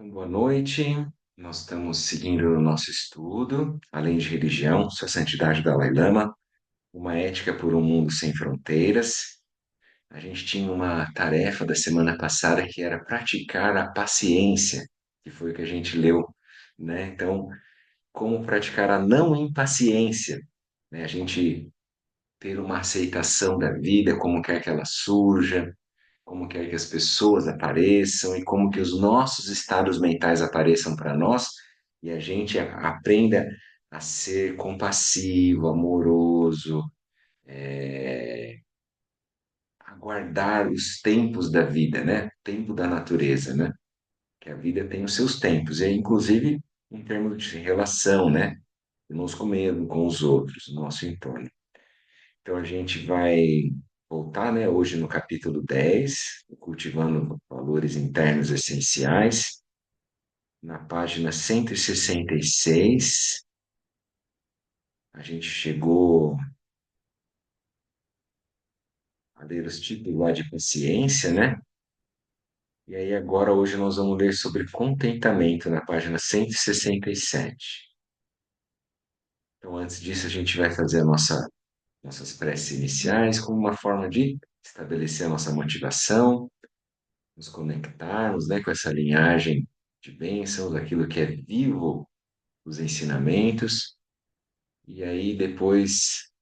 Então, boa noite. Nós estamos seguindo o nosso estudo, além de religião, Sua Santidade Dalai Lama, uma ética por um mundo sem fronteiras. A gente tinha uma tarefa da semana passada que era praticar a paciência, que foi o que a gente leu, né? Então, como praticar a não impaciência, né? A gente ter uma aceitação da vida, como quer que ela surja, como quer que as pessoas apareçam e como que os nossos estados mentais apareçam para nós e a gente aprenda a ser compassivo, amoroso, aguardar os tempos da vida, né? Tempo da natureza, né? Que a vida tem os seus tempos, e inclusive em termos de relação, né? Conosco mesmo, com os outros, no nosso entorno. Então a gente vai voltar, né, hoje no capítulo 10, cultivando valores internos essenciais, na página 166. A gente chegou a ler os tipos lá de paciência, né? E aí agora hoje nós vamos ler sobre contentamento na página 167. Então antes disso a gente vai fazer nossas preces iniciais como uma forma de estabelecer a nossa motivação, nos conectarmos, né, com essa linhagem de bênçãos, aquilo que é vivo, os ensinamentos, e aí depois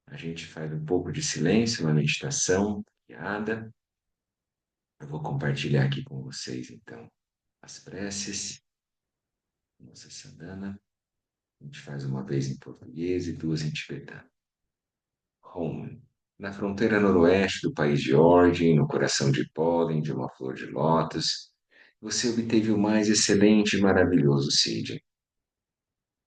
a gente faz um pouco de silêncio, uma meditação guiada. Eu vou compartilhar aqui com vocês, então, as preces, nossa sadhana. A gente faz uma vez em português e duas em tibetano. Home. Na fronteira noroeste do país de origem, no coração de pólen de uma flor de lótus, você obteve o mais excelente e maravilhoso Siddha.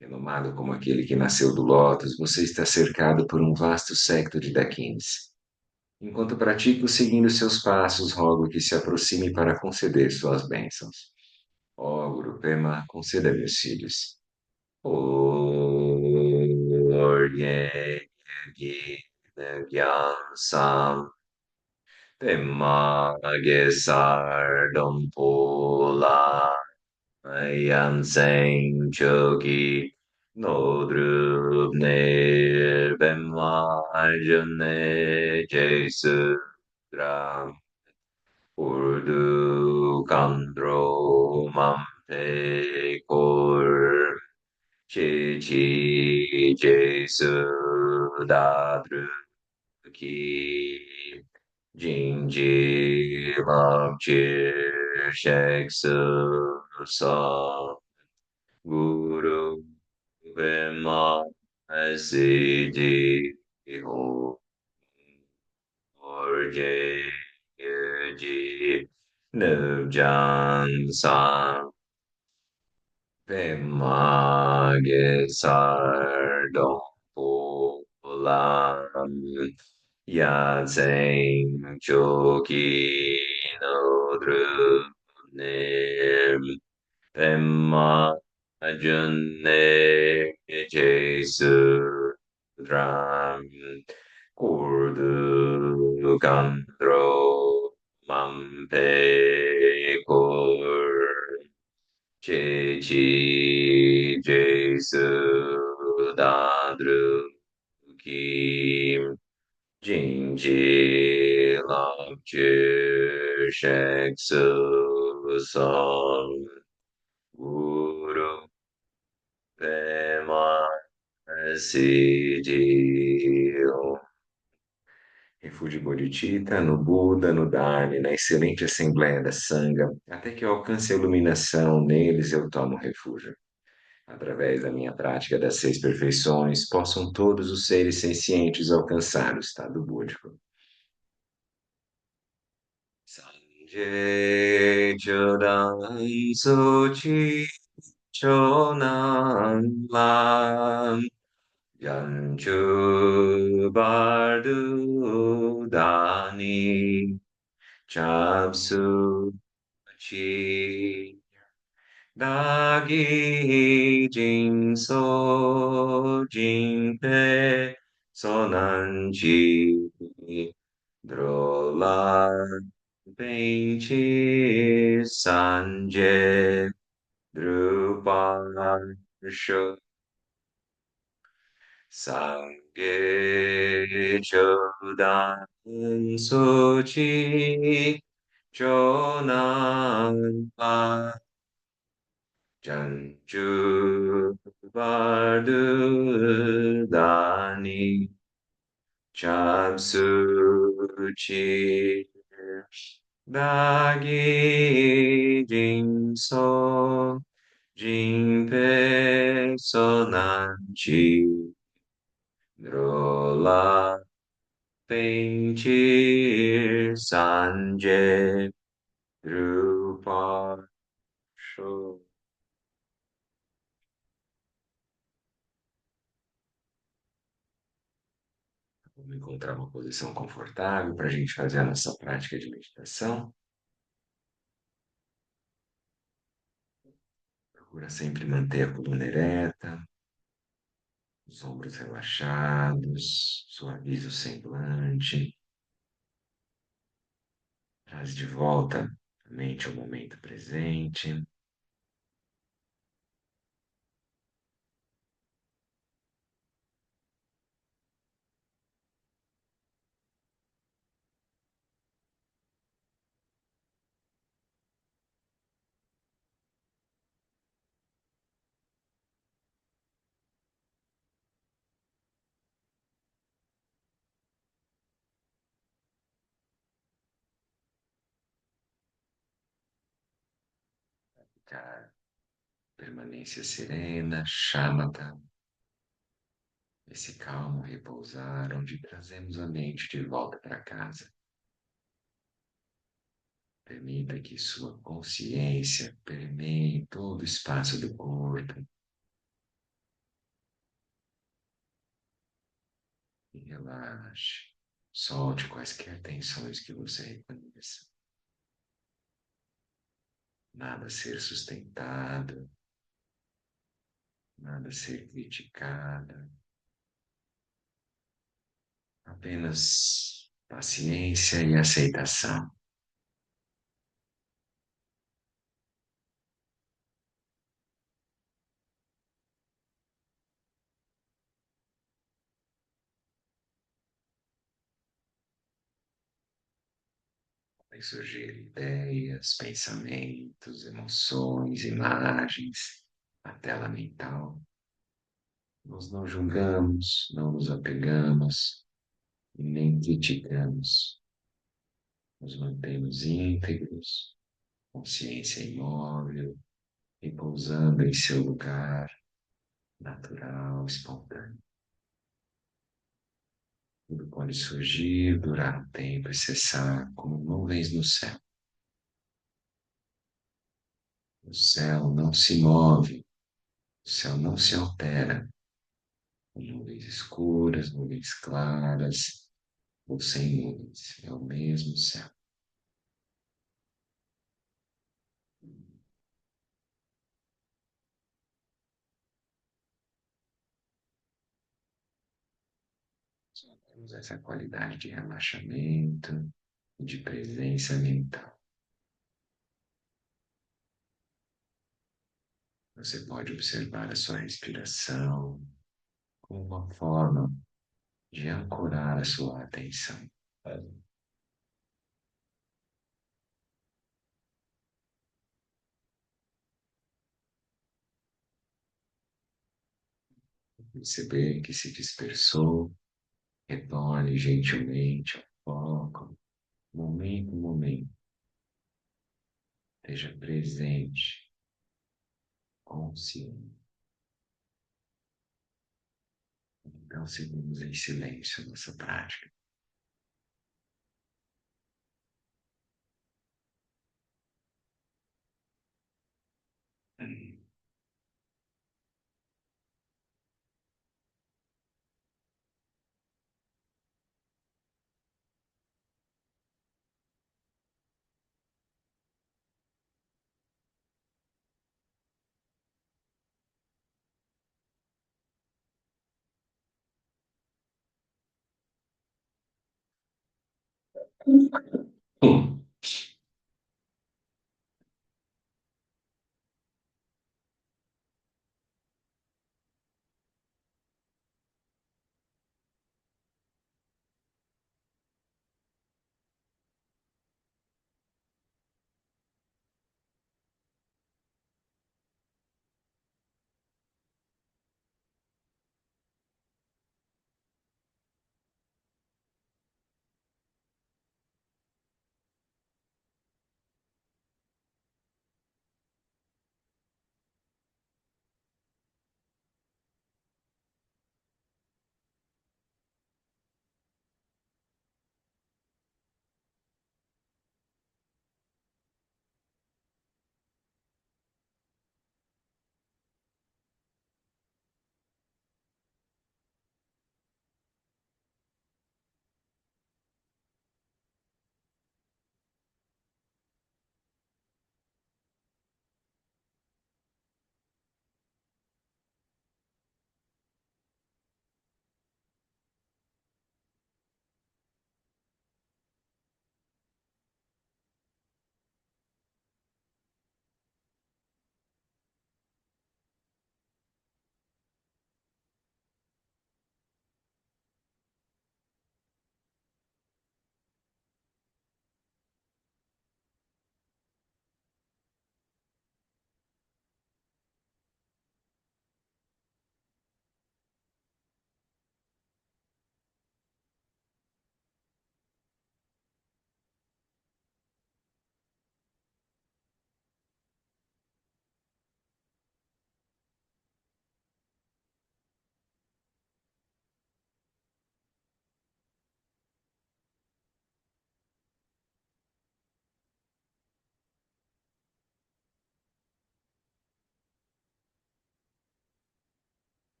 Renomado como aquele que nasceu do lótus, você está cercado por um vasto séquito de Dakins. Enquanto pratico seguindo seus passos, rogo que se aproxime para conceder suas bênçãos. Ó Guru Pema, conceda-me os filhos. Orye Gyansam Pema Gesardam Pula Yanseng Chogi Nodrubne Bema Jane Jesu Dram Urdu Kandro Mampe Kor Chi Chi Jesu Dadru Ki Jinji Lam Chi Sheksu Sa Guru Vema Siji Ho Orje Ji Nubjan San Vema Gesardon Pulam Yatseng Choki no Drupnim Pema Ajane Jesu Dram Kurdu Gandro Mampe Kur Chechi Jesu Dadru Kim Jinji Lamchi Sheksu Song Guru Pema Siddhi. Refúgio Bodhicitta, no Buda, no Dharma, na excelente Assembleia da Sangha, até que eu alcance a iluminação, neles eu tomo refúgio. Através da minha prática das seis perfeições, possam todos os seres sencientes alcançar o estado búdico. Sanjay Chodai Sochi Chonan Lam Yanchu Bardu Dani Chapsu Chi Dagi Jinso Jinpe Sonanchi Drola Painted Sanjay Drupanshu Sangye Chodan Suchi Chonan Pa Janju Vardani Chapsuchi Dagi Jingso Jinpe Sonanchi Drola Penchir Sanje Drupa Show. Vamos encontrar uma posição confortável para a gente fazer a nossa prática de meditação. Procura sempre manter a coluna ereta, os ombros relaxados, suaviza o semblante, traz de volta a mente ao momento presente. Ficar permanência serena, shamatha, esse calmo repousar, onde trazemos a mente de volta para casa. Permita que sua consciência permeie todo o espaço do corpo e relaxe. Solte quaisquer tensões que você reconheça. Nada a ser sustentado, nada a ser criticado. Apenas paciência e aceitação. Podem surgir ideias, pensamentos, emoções, imagens, a tela mental. Nós não julgamos, não nos apegamos e nem criticamos. Nos mantemos íntegros, consciência imóvel, repousando em seu lugar natural, espontâneo. Tudo pode surgir, durar um tempo e cessar como nuvens no céu. O céu não se move, o céu não se altera, com nuvens escuras, nuvens claras ou sem nuvens, é o mesmo céu. Só temos essa qualidade de relaxamento e de presença mental. Você pode observar a sua respiração como uma forma de ancorar a sua atenção. Perceber que se dispersou, retorne gentilmente ao foco, momento a momento, esteja presente, consciente. Então, seguimos em silêncio nossa prática.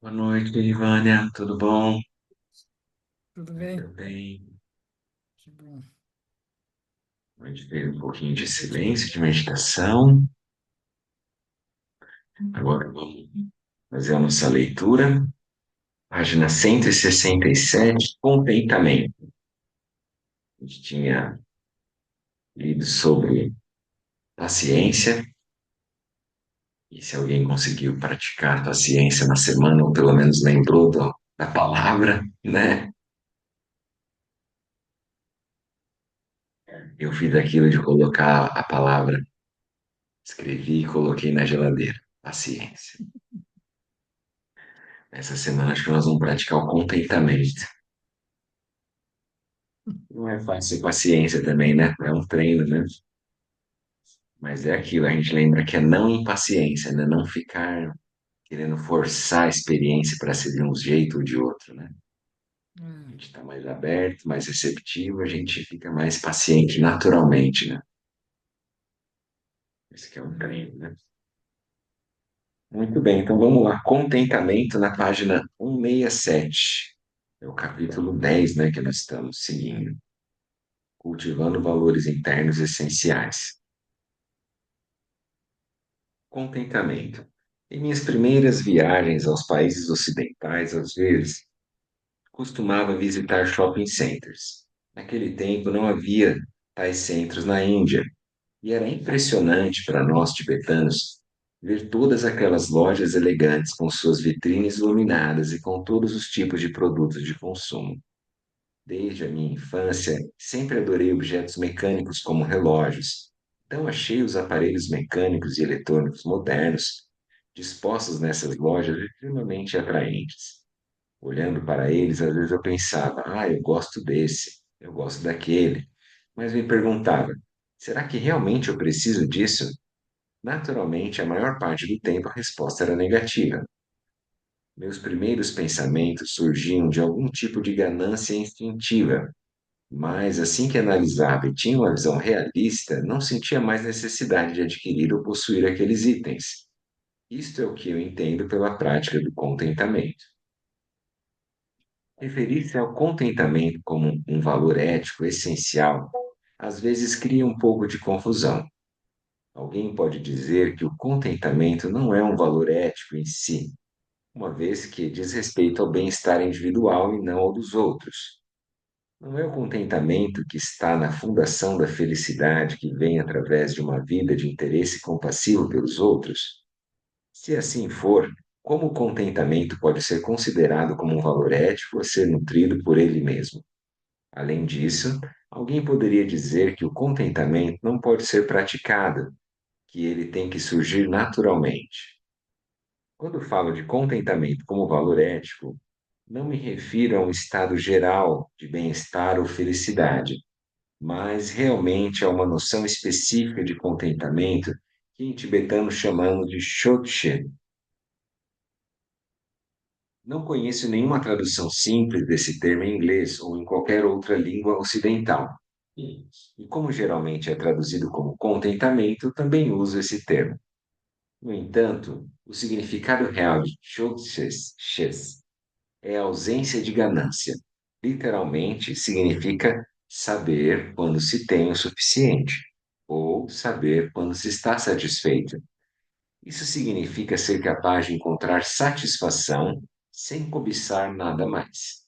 Boa noite, Ivânia. Tudo bom? Tudo Ainda bem? bem. Que bom. A gente fez um pouquinho de Noite boa. silêncio, de meditação. Agora vamos fazer a nossa leitura. Página 167, contentamento. A gente tinha lido sobre paciência, e se alguém conseguiu praticar paciência na semana, ou pelo menos lembrou da palavra, né? Eu fiz aquilo de colocar a palavra, escrevi e coloquei na geladeira. Paciência. Essa semana acho que nós vamos praticar o contentamento. Não é fácil ter paciência também, né? É um treino, né? Mas é aquilo, a gente lembra que é não impaciência, né? Não ficar querendo forçar a experiência para ser de um jeito ou de outro, né? A gente está mais aberto, mais receptivo, a gente fica mais paciente naturalmente, né? Esse que é um treino, né? Muito bem, então vamos lá. Contentamento na página 167. É o capítulo 10, né, que nós estamos seguindo. Cultivando valores internos essenciais. Contentamento. Em minhas primeiras viagens aos países ocidentais, às vezes, costumava visitar shopping centers. Naquele tempo não havia tais centros na Índia, e era impressionante para nós tibetanos ver todas aquelas lojas elegantes com suas vitrines iluminadas e com todos os tipos de produtos de consumo. Desde a minha infância, sempre adorei objetos mecânicos como relógios. Então achei os aparelhos mecânicos e eletrônicos modernos dispostos nessas lojas extremamente atraentes. Olhando para eles, às vezes eu pensava, eu gosto desse, eu gosto daquele. Mas me perguntava, será que realmente eu preciso disso? Naturalmente, a maior parte do tempo a resposta era negativa. Meus primeiros pensamentos surgiam de algum tipo de ganância instintiva, mas assim que analisava e tinha uma visão realista, não sentia mais necessidade de adquirir ou possuir aqueles itens. Isto é o que eu entendo pela prática do contentamento. Referir-se ao contentamento como um valor ético essencial às vezes cria um pouco de confusão. Alguém pode dizer que o contentamento não é um valor ético em si, uma vez que diz respeito ao bem-estar individual e não ao dos outros. Não é o contentamento que está na fundação da felicidade que vem através de uma vida de interesse compassivo pelos outros? Se assim for, como o contentamento pode ser considerado como um valor ético a ser nutrido por ele mesmo? Além disso, alguém poderia dizer que o contentamento não pode ser praticado, que ele tem que surgir naturalmente. Quando falo de contentamento como valor ético, não me refiro a um estado geral de bem-estar ou felicidade, mas realmente a uma noção específica de contentamento que em tibetano chamamos de Shokchen. Não conheço nenhuma tradução simples desse termo em inglês ou em qualquer outra língua ocidental. E como geralmente é traduzido como contentamento, também uso esse termo. No entanto, o significado real de Shokchen é a ausência de ganância. Literalmente significa saber quando se tem o suficiente, ou saber quando se está satisfeito. Isso significa ser capaz de encontrar satisfação sem cobiçar nada mais.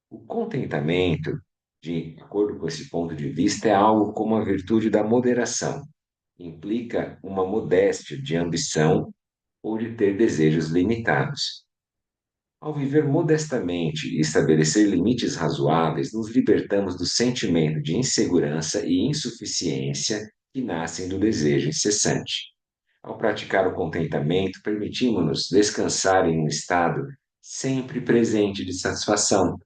O contentamento, de acordo com esse ponto de vista, é algo como a virtude da moderação. Implica uma modéstia de ambição ou de ter desejos limitados. Ao viver modestamente e estabelecer limites razoáveis, nos libertamos do sentimento de insegurança e insuficiência que nascem do desejo incessante. Ao praticar o contentamento, permitimos-nos descansar em um estado sempre presente de satisfação,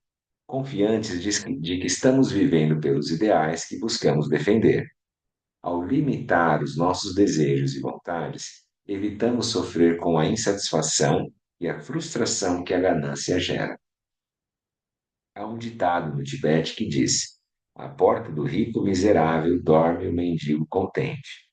confiantes de que estamos vivendo pelos ideais que buscamos defender. Ao limitar os nossos desejos e vontades, evitamos sofrer com a insatisfação e a frustração que a ganância gera. Há um ditado no Tibete que diz: à porta do rico miserável dorme o mendigo contente.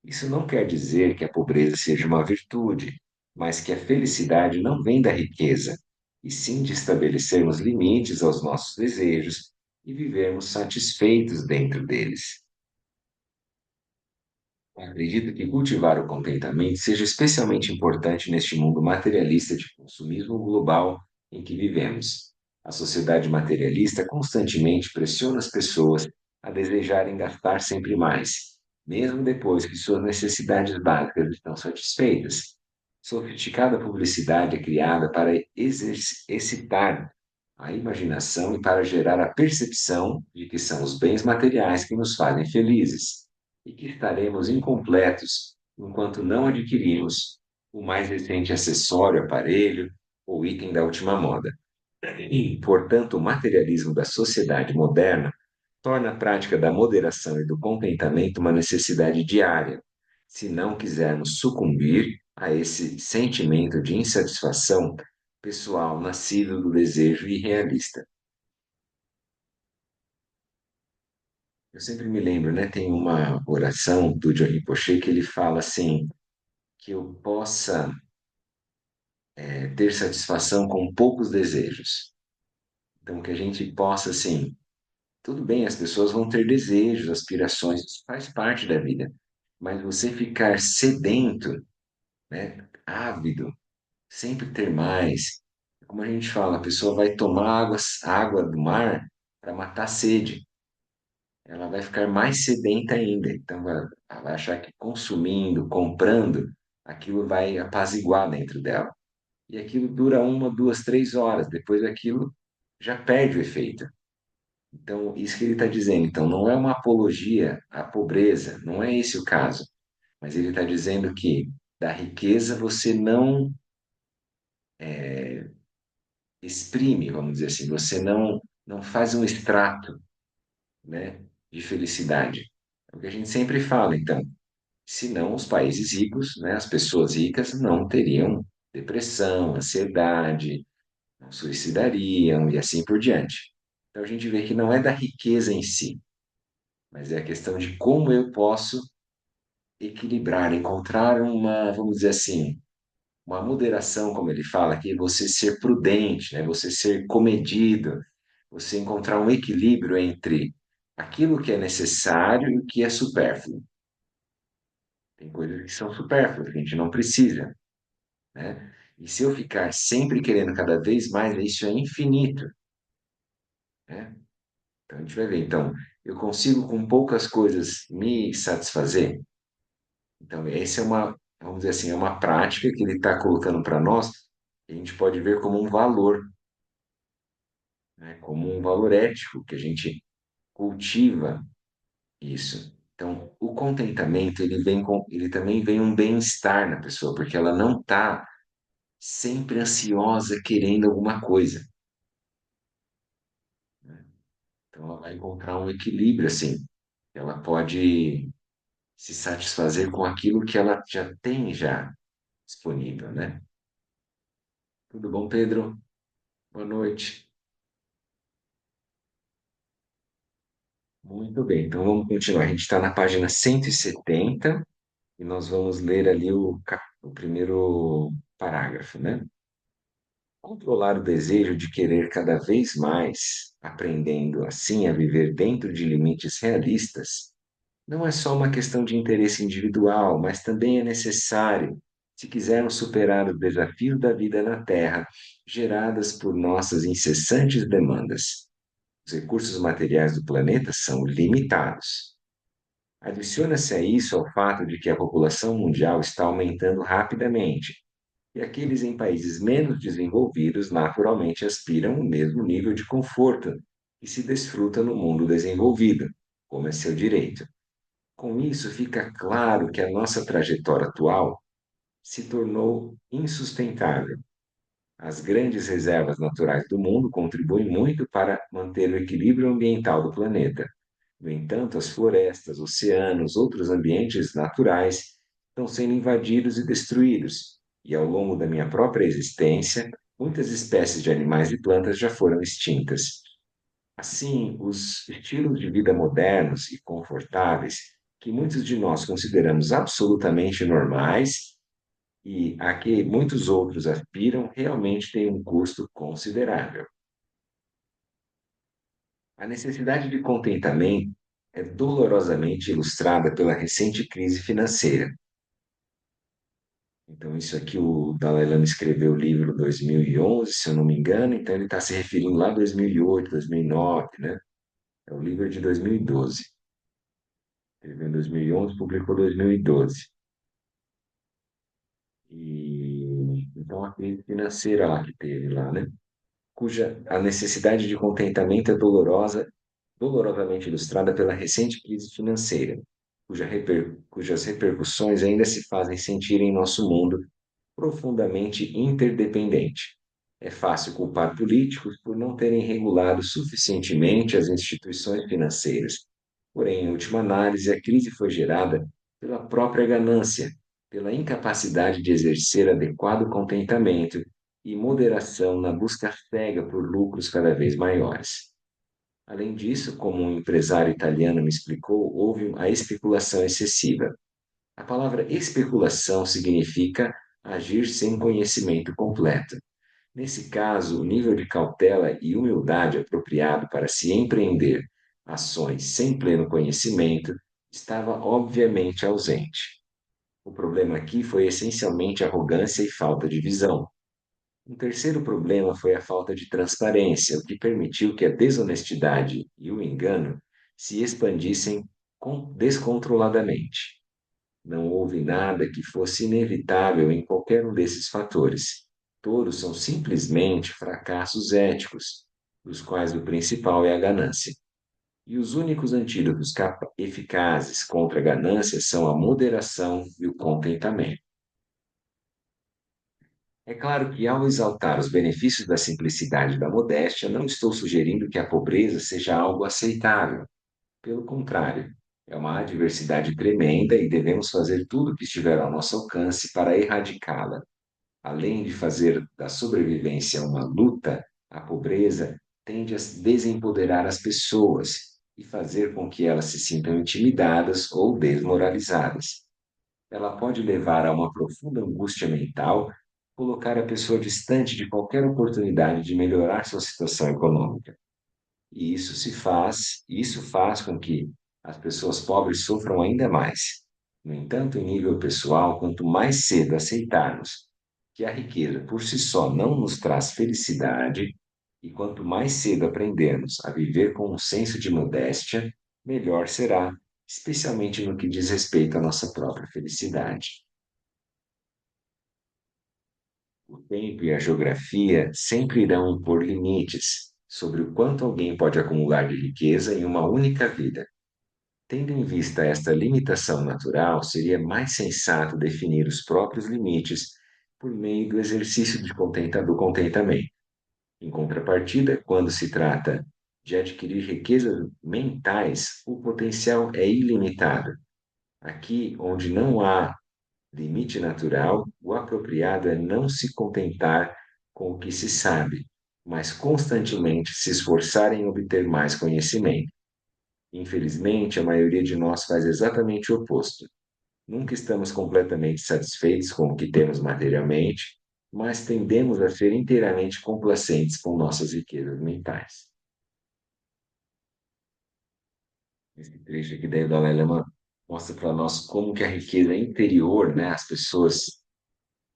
Isso não quer dizer que a pobreza seja uma virtude, mas que a felicidade não vem da riqueza, e sim de estabelecermos limites aos nossos desejos e vivermos satisfeitos dentro deles. Acredito que cultivar o contentamento seja especialmente importante neste mundo materialista de consumismo global em que vivemos. A sociedade materialista constantemente pressiona as pessoas a desejarem gastar sempre mais, mesmo depois que suas necessidades básicas estão satisfeitas. Sofisticada publicidade é criada para excitar a imaginação e para gerar a percepção de que são os bens materiais que nos fazem felizes e que estaremos incompletos enquanto não adquirimos o mais recente acessório, aparelho ou item da última moda. E, portanto, o materialismo da sociedade moderna torna a prática da moderação e do contentamento uma necessidade diária, se não quisermos sucumbir a esse sentimento de insatisfação pessoal nascido do desejo irrealista. Eu sempre me lembro, né? Tem uma oração do John Rinpoche que ele fala assim, que eu possa ter satisfação com poucos desejos. Então, que a gente possa, assim, tudo bem, as pessoas vão ter desejos, aspirações, isso faz parte da vida, mas você ficar sedento, né, ávido, sempre ter mais, como a gente fala, a pessoa vai tomar água do mar para matar a sede, ela vai ficar mais sedenta ainda, então ela vai achar que consumindo, comprando, aquilo vai apaziguar dentro dela. E aquilo dura uma, duas, 3 horas. Depois aquilo já perde o efeito. Então, isso que ele está dizendo. Então, não é uma apologia à pobreza, não é esse o caso. Mas ele está dizendo que da riqueza você não exprime, vamos dizer assim, você não faz um extrato, né, de felicidade. É o que a gente sempre fala, então. Senão, os países ricos, né, as pessoas ricas não teriam depressão, ansiedade, não suicidariam e assim por diante. Então a gente vê que não é da riqueza em si, mas é a questão de como eu posso equilibrar, encontrar uma, vamos dizer assim, uma moderação, como ele fala aqui, você ser prudente, né? Você ser comedido, você encontrar um equilíbrio entre aquilo que é necessário e o que é supérfluo. Tem coisas que são supérfluas, que a gente não precisa, né? E se eu ficar sempre querendo cada vez mais, isso é infinito, né? Então, a gente vai ver. Então, eu consigo com poucas coisas me satisfazer. Então, essa é uma, vamos dizer assim, é uma prática que ele está colocando para nós, que a gente pode ver como um valor, né? Como um valor ético, que a gente cultiva isso. Então, o contentamento, ele também vem um bem-estar na pessoa, porque ela não está sempre ansiosa querendo alguma coisa, né? Então, ela vai encontrar um equilíbrio, assim. Ela pode se satisfazer com aquilo que ela já tem já disponível, né? Tudo bom, Pedro? Boa noite. Muito bem, então vamos continuar. A gente está na página 170 e nós vamos ler ali o primeiro parágrafo, né? Controlar o desejo de querer cada vez mais, aprendendo assim a viver dentro de limites realistas, não é só uma questão de interesse individual, mas também é necessário se quisermos superar os desafios da vida na Terra, geradas por nossas incessantes demandas. Os recursos materiais do planeta são limitados. Adiciona-se a isso ao fato de que a população mundial está aumentando rapidamente, e aqueles em países menos desenvolvidos naturalmente aspiram o mesmo nível de conforto que se desfruta no mundo desenvolvido, como é seu direito. Com isso, fica claro que a nossa trajetória atual se tornou insustentável. As grandes reservas naturais do mundo contribuem muito para manter o equilíbrio ambiental do planeta. No entanto, as florestas, oceanos, outros ambientes naturais estão sendo invadidos e destruídos, e ao longo da minha própria existência, muitas espécies de animais e plantas já foram extintas. Assim, os estilos de vida modernos e confortáveis, que muitos de nós consideramos absolutamente normais, e a que muitos outros aspiram realmente tem um custo considerável. A necessidade de contentamento é dolorosamente ilustrada pela recente crise financeira. Então, isso aqui o Dalai Lama escreveu o livro 2011, se eu não me engano, então ele está se referindo lá a 2008, 2009, né? É o livro de 2012. Escreveu em 2011, publicou em 2012. Então, a crise financeira lá que teve lá, né? Cuja a necessidade de contentamento é dolorosamente ilustrada pela recente crise financeira, cujas repercussões ainda se fazem sentir em nosso mundo profundamente interdependente. É fácil culpar políticos por não terem regulado suficientemente as instituições financeiras. Porém, em última análise, a crise foi gerada pela própria ganância, pela incapacidade de exercer adequado contentamento e moderação na busca cega por lucros cada vez maiores. Além disso, como um empresário italiano me explicou, houve a especulação excessiva. A palavra especulação significa agir sem conhecimento completo. Nesse caso, o nível de cautela e humildade apropriado para se empreender ações sem pleno conhecimento estava obviamente ausente. O problema aqui foi essencialmente arrogância e falta de visão. Um terceiro problema foi a falta de transparência, o que permitiu que a desonestidade e o engano se expandissem descontroladamente. Não houve nada que fosse inevitável em qualquer um desses fatores. Todos são simplesmente fracassos éticos, dos quais o principal é a ganância. E os únicos antídotos eficazes contra a ganância são a moderação e o contentamento. É claro que, ao exaltar os benefícios da simplicidade e da modéstia, não estou sugerindo que a pobreza seja algo aceitável. Pelo contrário, é uma adversidade tremenda e devemos fazer tudo o que estiver ao nosso alcance para erradicá-la. Além de fazer da sobrevivência uma luta, a pobreza tende a desempoderar as pessoas e fazer com que elas se sintam intimidadas ou desmoralizadas. Ela pode levar a uma profunda angústia mental, colocar a pessoa distante de qualquer oportunidade de melhorar sua situação econômica. E isso faz com que as pessoas pobres sofram ainda mais. No entanto, em nível pessoal, quanto mais cedo aceitarmos que a riqueza por si só não nos traz felicidade, e quanto mais cedo aprendermos a viver com um senso de modéstia, melhor será, especialmente no que diz respeito à nossa própria felicidade. O tempo e a geografia sempre irão impor limites sobre o quanto alguém pode acumular de riqueza em uma única vida. Tendo em vista esta limitação natural, seria mais sensato definir os próprios limites por meio do exercício do contentamento. Em contrapartida, quando se trata de adquirir riquezas mentais, o potencial é ilimitado. Aqui, onde não há limite natural, o apropriado é não se contentar com o que se sabe, mas constantemente se esforçar em obter mais conhecimento. Infelizmente, a maioria de nós faz exatamente o oposto. Nunca estamos completamente satisfeitos com o que temos materialmente, mas tendemos a ser inteiramente complacentes com nossas riquezas mentais. Esse trecho aqui da Dalai Lama mostra para nós como que a riqueza interior, né, as pessoas,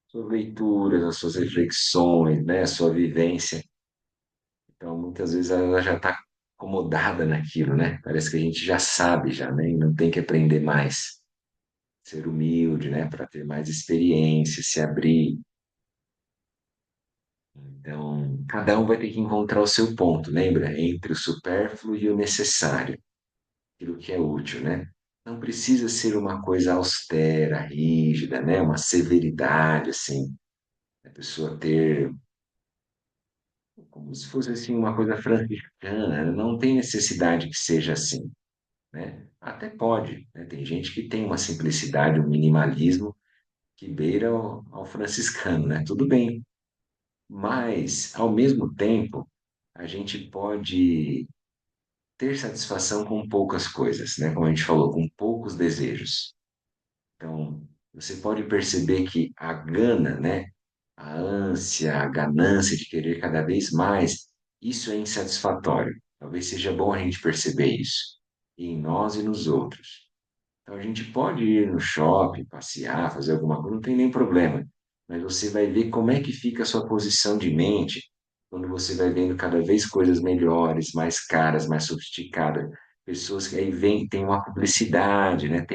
suas leituras, as suas reflexões, né, a sua vivência. Então, muitas vezes ela já está acomodada naquilo, né? Parece que a gente já sabe, já, né? E não tem que aprender mais. Ser humilde, né? Para ter mais experiência, se abrir. Então, cada um vai ter que encontrar o seu ponto, lembra? Entre o supérfluo e o necessário, aquilo que é útil, né? Não precisa ser uma coisa austera, rígida, né? Uma severidade, assim. A pessoa ter como se fosse assim uma coisa franciscana, não tem necessidade que seja assim, né? Até pode, né? Tem gente que tem uma simplicidade, um minimalismo que beira ao franciscano, né? Tudo bem, mas ao mesmo tempo a gente pode ter satisfação com poucas coisas, né? Como a gente falou, com poucos desejos. Então, você pode perceber que a gana, né? A ânsia, a ganância de querer cada vez mais, isso é insatisfatório. Talvez seja bom a gente perceber isso em nós e nos outros. Então a gente pode ir no shopping, passear, fazer alguma coisa, não tem nem problema. Mas você vai ver como é que fica a sua posição de mente quando você vai vendo cada vez coisas melhores, mais caras, mais sofisticadas. Pessoas que aí vem, tem uma publicidade, né?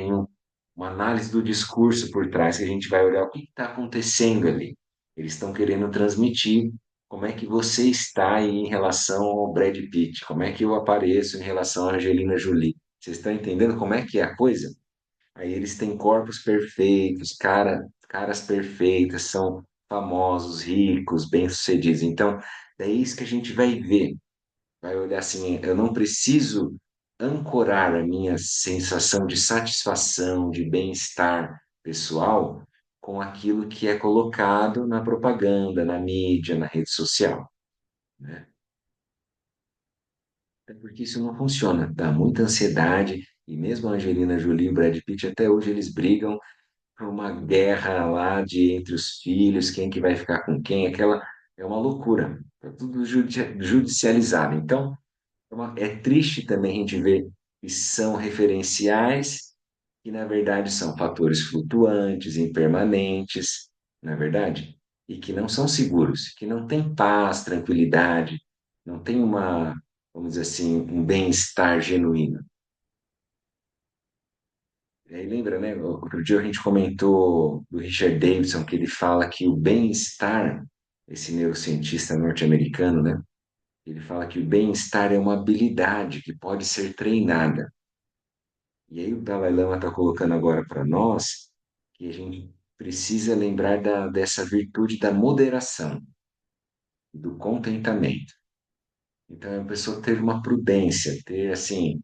Uma análise do discurso por trás que a gente vai olhar o que está acontecendo ali. Eles estão querendo transmitir como é que você está aí em relação ao Brad Pitt, como é que eu apareço em relação à Angelina Jolie. Vocês estão entendendo como é que é a coisa? Aí eles têm corpos perfeitos, caras perfeitas, são famosos, ricos, bem-sucedidos. Então, é isso que a gente vai ver. Vai olhar assim, eu não preciso ancorar a minha sensação de satisfação, de bem-estar pessoal com aquilo que é colocado na propaganda, na mídia, na rede social, né? Até porque isso não funciona, dá muita ansiedade, e mesmo a Angelina Jolie e o Brad Pitt, até hoje eles brigam por uma guerra lá de entre os filhos, quem que vai ficar com quem, aquela é uma loucura, é tudo judicializado. Então, é triste também a gente ver que são referenciais que, na verdade, são fatores flutuantes, impermanentes, na verdade, e que não são seguros, que não tem paz, tranquilidade, não tem uma, vamos dizer assim, um bem-estar genuíno. E aí lembra, né? Outro dia a gente comentou do Richard Davidson, que ele fala que o bem-estar, esse neurocientista norte-americano, né? Ele fala que o bem-estar é uma habilidade que pode ser treinada. E aí o Dalai Lama está colocando agora para nós que a gente precisa lembrar dessa virtude da moderação, do contentamento. Então a pessoa ter uma prudência, ter assim,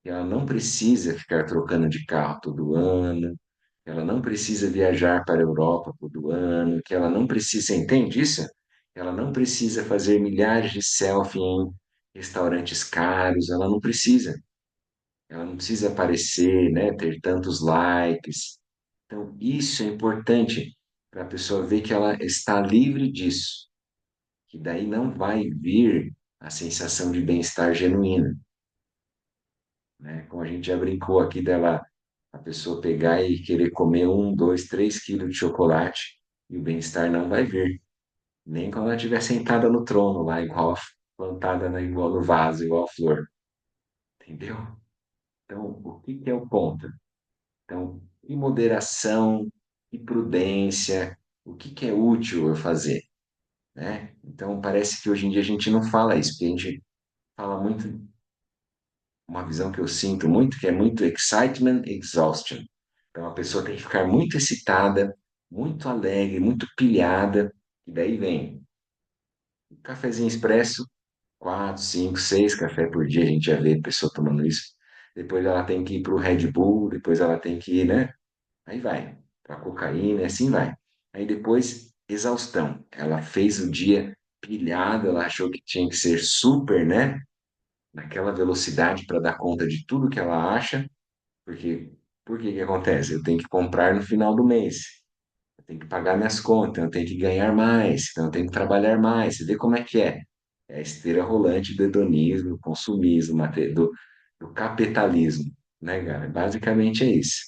que ela não precisa ficar trocando de carro todo ano, que ela não precisa viajar para a Europa todo ano, que ela não precisa, entende isso? Ela não precisa fazer milhares de selfies em restaurantes caros, ela não precisa. Ela não precisa aparecer, né, ter tantos likes. Então, isso é importante para a pessoa ver que ela está livre disso, que daí não vai vir a sensação de bem-estar genuíno, né? Como a gente já brincou aqui dela, a pessoa pegar e querer comer 1, 2, 3 quilos de chocolate e o bem-estar não vai vir, nem quando ela estiver sentada no trono lá, igual plantada, né, igual no vaso, igual a flor, entendeu? Então, o que que é o ponto? Então, e moderação e prudência, o que que é útil eu fazer, né? Então, parece que hoje em dia a gente não fala isso, porque a gente fala muito, uma visão que eu sinto muito, que é muito excitement, exhaustion. Então, a pessoa tem que ficar muito excitada, muito alegre, muito pilhada, e daí vem um cafezinho expresso, 4, 5, 6 cafés por dia, a gente já vê a pessoa tomando isso. Depois ela tem que ir para o Red Bull, depois ela tem que ir, né? Aí vai, para cocaína, e assim vai. Aí depois, exaustão. Ela fez o dia pilhado, ela achou que tinha que ser super, né? Naquela velocidade para dar conta de tudo que ela acha, porque por que que acontece? Eu tenho que comprar no final do mês, eu tenho que pagar minhas contas, eu tenho que ganhar mais, então eu tenho que trabalhar mais. Você vê como é que é? É a esteira rolante do hedonismo, do consumismo, do capitalismo, né, cara? Basicamente é isso.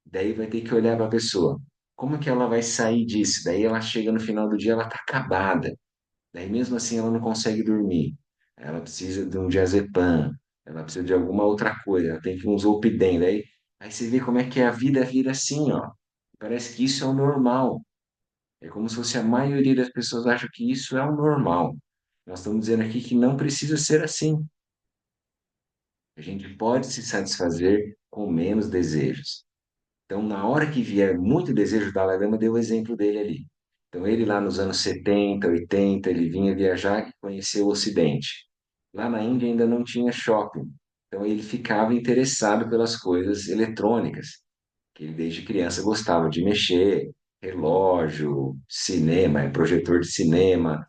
Daí vai ter que olhar para a pessoa. Como que ela vai sair disso? Daí ela chega no final do dia, ela está acabada. Daí mesmo assim ela não consegue dormir. Ela precisa de um diazepam, ela precisa de alguma outra coisa, ela tem que um zolpidem. Aí você vê como é que é a vida assim, ó. Parece que isso é o normal. É como se fosse a maioria das pessoas acham que isso é o normal. Nós estamos dizendo aqui que não precisa ser assim. A gente pode se satisfazer com menos desejos. Então, na hora que vier muito desejo, o Dalai Lama deu o exemplo dele ali. Então, ele lá nos anos 70, 80, ele vinha viajar e conhecer o Ocidente. Lá na Índia ainda não tinha shopping. Então, ele ficava interessado pelas coisas eletrônicas, que ele desde criança gostava de mexer, relógio, cinema, projetor de cinema,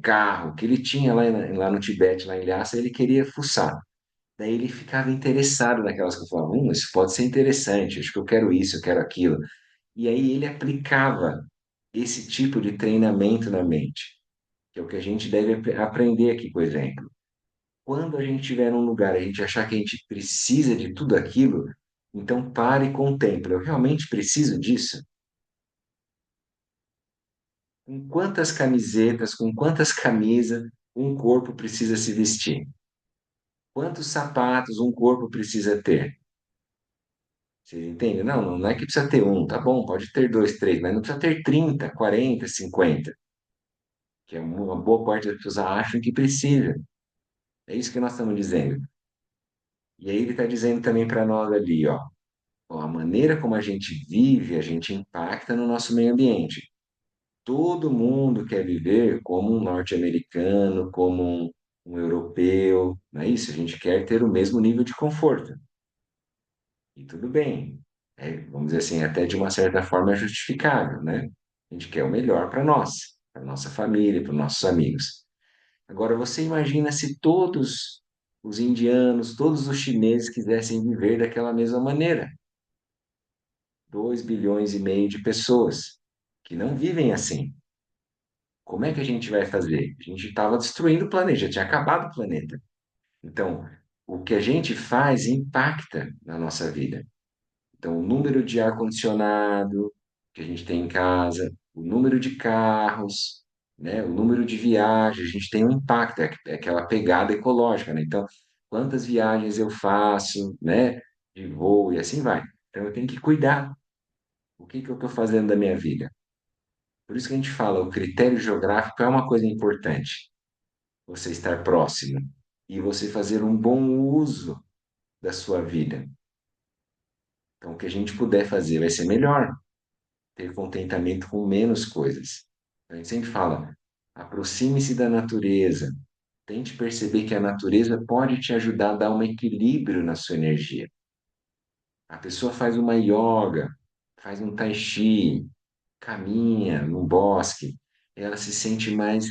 carro, que ele tinha lá no Tibete, lá em Lhasa, ele queria fuçar. Daí ele ficava interessado naquelas coisas, falava, isso pode ser interessante, acho que eu quero isso, eu quero aquilo. E aí ele aplicava esse tipo de treinamento na mente, que é o que a gente deve aprender aqui, por exemplo. Quando a gente estiver num lugar, a gente achar que a gente precisa de tudo aquilo, então pare e contemple. Eu realmente preciso disso? Com quantas camisetas, com quantas camisas um corpo precisa se vestir? Quantos sapatos um corpo precisa ter? Você entende? Não, não é que precisa ter um, tá bom, pode ter dois, três, mas não precisa ter 30, 40, 50, que é uma boa parte das pessoas acham que precisa. É isso que nós estamos dizendo. E aí ele está dizendo também para nós ali, ó, a maneira como a gente vive, a gente impacta no nosso meio ambiente. Todo mundo quer viver como um norte-americano, como um europeu, não é isso? A gente quer ter o mesmo nível de conforto. E tudo bem. É, vamos dizer assim, até de uma certa forma é justificável, né? A gente quer o melhor para nós, para nossa família, para os nossos amigos. Agora, você imagina se todos os indianos, todos os chineses quisessem viver daquela mesma maneira? 2,5 bilhões de pessoas que não vivem assim. Como é que a gente vai fazer? A gente estava destruindo o planeta, já tinha acabado o planeta. Então, o que a gente faz impacta na nossa vida. Então, o número de ar-condicionado que a gente tem em casa, o número de carros, né, o número de viagens, a gente tem um impacto, é aquela pegada ecológica, né? Então, quantas viagens eu faço, né, de voo e assim vai. Então, eu tenho que cuidar. O que que eu estou fazendo da minha vida? Por isso que a gente fala, o critério geográfico é uma coisa importante. Você estar próximo e você fazer um bom uso da sua vida. Então, o que a gente puder fazer vai ser melhor. Ter contentamento com menos coisas. A gente sempre fala, aproxime-se da natureza, tente perceber que a natureza pode te ajudar a dar um equilíbrio na sua energia. A pessoa faz uma yoga, faz um tai chi, caminha no bosque, ela se sente mais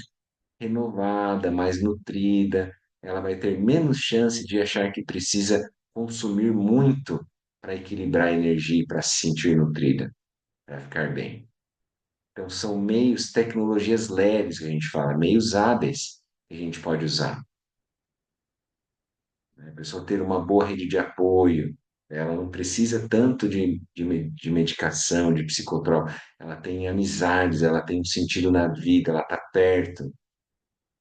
renovada, mais nutrida, ela vai ter menos chance de achar que precisa consumir muito para equilibrar a energia e para se sentir nutrida, para ficar bem. Então, são meios, tecnologias leves que a gente fala, meios hábeis que a gente pode usar, né? A pessoa ter uma boa rede de apoio, ela não precisa tanto de medicação, de psicotrópico, ela tem amizades, ela tem um sentido na vida, ela está perto,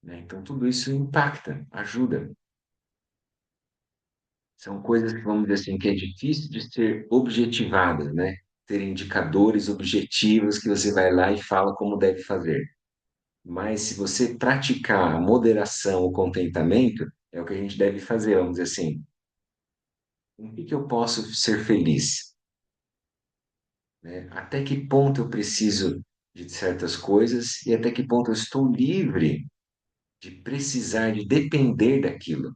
né? Então, tudo isso impacta, ajuda. São coisas que, vamos dizer assim, que é difícil de ser objetivadas, né? Ter indicadores objetivos que você vai lá e fala como deve fazer. Mas se você praticar a moderação, o contentamento, é o que a gente deve fazer, vamos dizer assim. Em que eu posso ser feliz? Né? Até que ponto eu preciso de certas coisas e até que ponto eu estou livre de precisar, de depender daquilo?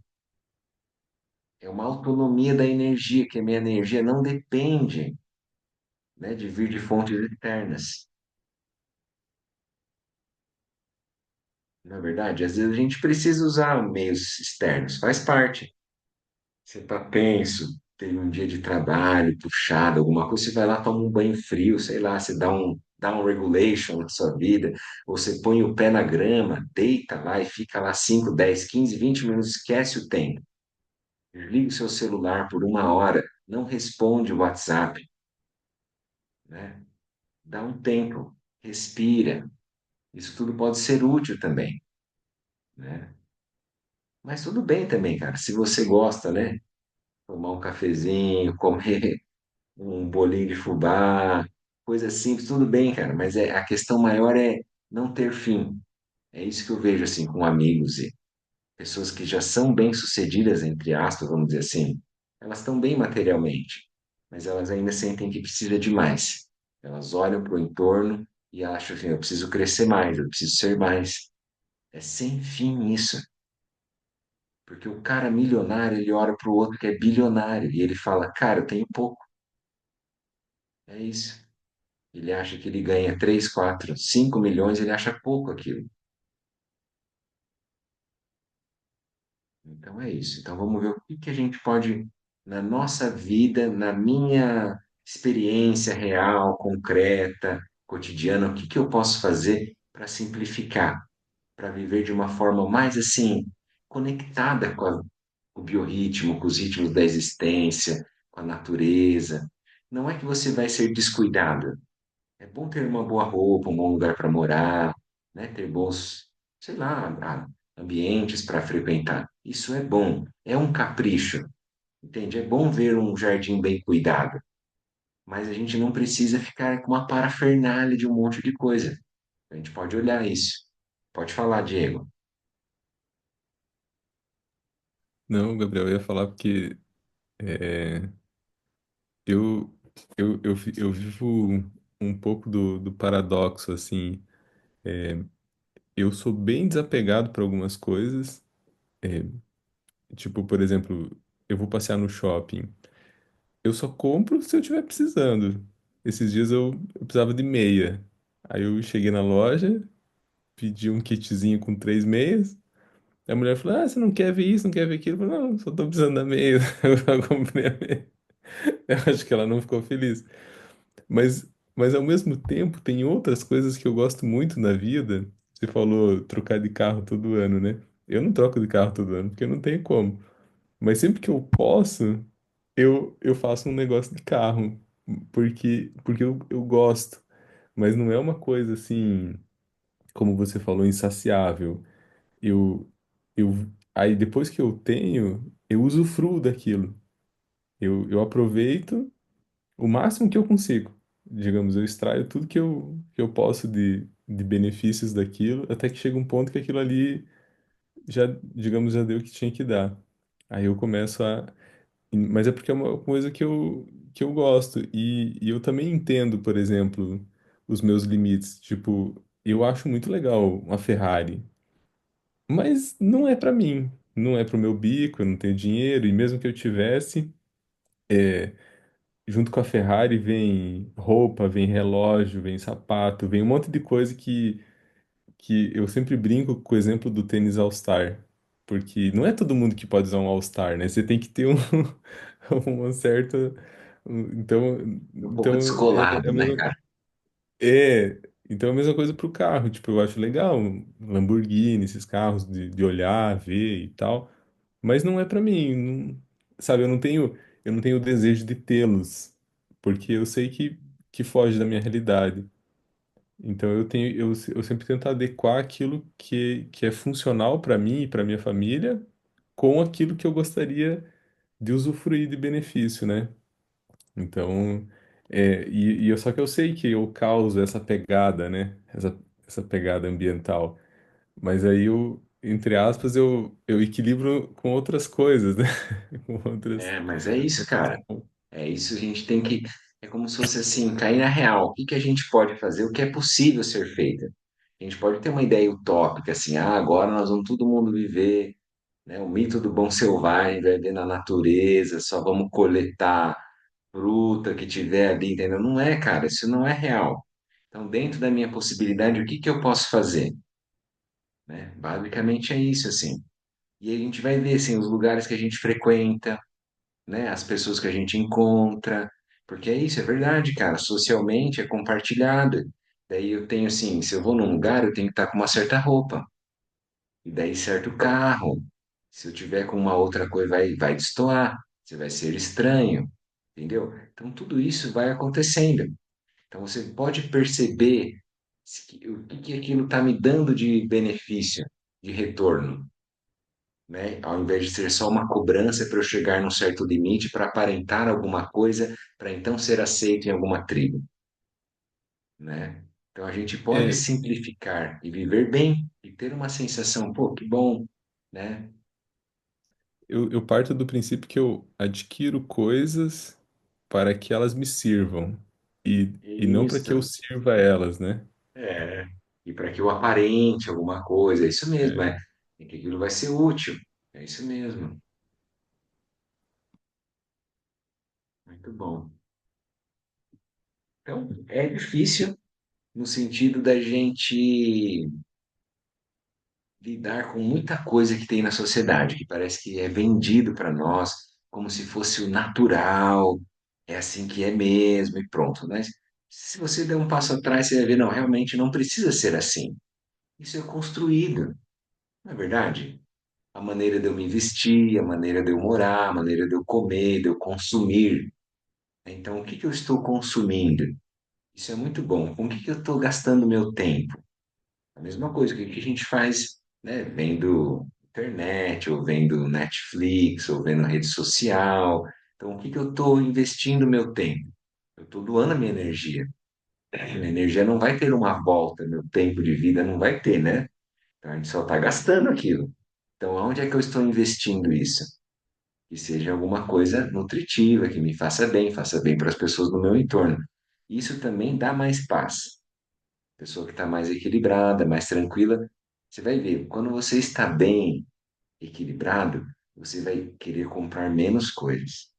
É uma autonomia da energia, que a minha energia não depende, né, de vir de fontes externas. Na verdade, às vezes a gente precisa usar meios externos, faz parte. Você está tenso, teve um dia de trabalho puxado, alguma coisa, você vai lá, toma um banho frio, sei lá, você dá um regulation na sua vida, ou você põe o pé na grama, deita lá e fica lá 5, 10, 15, 20 minutos, esquece o tempo. Desliga o seu celular por 1 hora, não responde o WhatsApp, né? Dá um tempo, respira. Isso tudo pode ser útil também, né? Mas tudo bem também, cara, se você gosta, né? Tomar um cafezinho, comer um bolinho de fubá, coisa simples, tudo bem, cara, mas a questão maior é não ter fim. É isso que eu vejo assim com amigos e pessoas que já são bem-sucedidas, entre aspas, vamos dizer assim. Elas estão bem materialmente, mas elas ainda sentem que precisa de mais. Elas olham para o entorno e acham assim, eu preciso crescer mais, eu preciso ser mais. É sem fim isso. Porque o cara milionário, ele olha para o outro que é bilionário e ele fala, cara, eu tenho pouco. É isso. Ele acha que ele ganha 3, 4, 5 milhões, ele acha pouco aquilo. Então é isso. Então vamos ver o que que a gente pode, na nossa vida, na minha. experiência real, concreta, cotidiana, o que que eu posso fazer para simplificar, para viver de uma forma mais assim, conectada com o biorritmo, com os ritmos da existência, com a natureza. Não é que você vai ser descuidado. É bom ter uma boa roupa, um bom lugar para morar, né? Ter bons, sei lá, ambientes para frequentar. Isso é bom. É um capricho, entende? É bom ver um jardim bem cuidado, mas a gente não precisa ficar com uma parafernália de um monte de coisa. A gente pode olhar isso. Pode falar, Diego. Não, Gabriel, eu ia falar porque é, eu, eu vivo um pouco do paradoxo, assim. Eu sou bem desapegado para algumas coisas. Tipo, por exemplo, eu vou passear no shopping. Eu só compro se eu estiver precisando. Esses dias eu precisava de meia. Aí eu cheguei na loja, pedi um kitzinho com 3 meias. A mulher falou: Ah, você não quer ver isso, não quer ver aquilo? Eu falei: Não, só tô precisando da meia. Eu só comprei a meia. Eu acho que ela não ficou feliz. Mas ao mesmo tempo, tem outras coisas que eu gosto muito na vida. Você falou trocar de carro todo ano, né? Eu não troco de carro todo ano, porque não tem como. Mas sempre que eu posso, eu faço um negócio de carro. Porque eu gosto. Mas não é uma coisa assim, como você falou, insaciável. Eu, eu, aí depois que eu tenho, eu usufruo daquilo. Eu aproveito o máximo que eu consigo. Digamos, eu extraio tudo que eu posso de benefícios daquilo, até que chega um ponto que aquilo ali já, digamos, já deu o que tinha que dar. Aí eu começo a. Mas é porque é uma coisa que eu gosto. E eu também entendo, por exemplo, os meus limites. Tipo, eu acho muito legal uma Ferrari, mas não é pra mim. Não é pro meu bico, eu não tenho dinheiro, e mesmo que eu tivesse. Junto com a Ferrari vem roupa, vem relógio, vem sapato, vem um monte de coisa que eu sempre brinco com o exemplo do tênis All-Star. Porque não é todo mundo que pode usar um All-Star, né? Você tem que ter uma certa. Então, Um pouco então é descolado, a né, mesma, cara? é, então é a mesma coisa pro carro. Tipo, eu acho legal, um Lamborghini, esses carros de olhar, ver e tal. Mas não é pra mim, sabe? Eu não tenho o desejo de tê-los, porque eu sei que foge da minha realidade. Então eu sempre tento adequar aquilo que é funcional pra mim e pra minha família com aquilo que eu gostaria de usufruir de benefício, né? Então, só que eu sei que eu causo essa pegada, né? Essa pegada ambiental. Mas aí entre aspas, eu equilibro com outras coisas, né? Com outras, É, mas é isso, outras... cara. É isso, a gente tem que. É como se fosse assim, cair na real. O que que a gente pode fazer? O que é possível ser feito? A gente pode ter uma ideia utópica, assim, agora nós vamos todo mundo viver, né, o mito do bom selvagem, vai viver na natureza, só vamos coletar fruta que tiver ali, entendeu? Não é, cara, isso não é real. Então, dentro da minha possibilidade, o que que eu posso fazer? Né? Basicamente é isso, assim. E aí a gente vai ver, assim, os lugares que a gente frequenta, né? As pessoas que a gente encontra, porque é isso, é verdade, cara. Socialmente é compartilhado. Daí eu tenho assim, se eu vou num lugar, eu tenho que estar com uma certa roupa, e daí certo carro. Se eu tiver com uma outra coisa, vai destoar, você vai ser estranho, entendeu? Então tudo isso vai acontecendo. Então você pode perceber o que que aquilo está me dando de benefício, de retorno, né? Ao invés de ser só uma cobrança para eu chegar num certo limite, para aparentar alguma coisa, para então ser aceito em alguma tribo, né? Então a gente pode É, simplificar e viver bem e ter uma sensação, pô, que bom, né? eu parto do princípio que eu adquiro coisas para que elas me sirvam e não para que eu Isso, sirva a elas, né? é. E para que eu aparente alguma coisa, é isso mesmo, É, é. E que aquilo vai ser útil, é isso mesmo. Muito bom. Então, é difícil no sentido da gente lidar com muita coisa que tem na sociedade, que parece que é vendido para nós como se fosse o natural, é assim que é mesmo e pronto. Mas se você der um passo atrás, você vai ver, não, realmente não precisa ser assim. Isso é construído, não é verdade? A maneira de eu me vestir, a maneira de eu morar, a maneira de eu comer, de eu consumir. Então, o que que eu estou consumindo? Isso é muito bom. Com o que que eu estou gastando meu tempo? A mesma coisa que a gente faz, né? Vendo internet, ou vendo Netflix, ou vendo rede social. Então, o que que eu estou investindo meu tempo? Eu estou doando a minha energia. A minha energia não vai ter uma volta, meu tempo de vida não vai ter, né? Então, a gente só está gastando aquilo. Então, aonde é que eu estou investindo isso? Que seja alguma coisa nutritiva, que me faça bem para as pessoas do meu entorno. Isso também dá mais paz. Pessoa que está mais equilibrada, mais tranquila, você vai ver, quando você está bem equilibrado, você vai querer comprar menos coisas.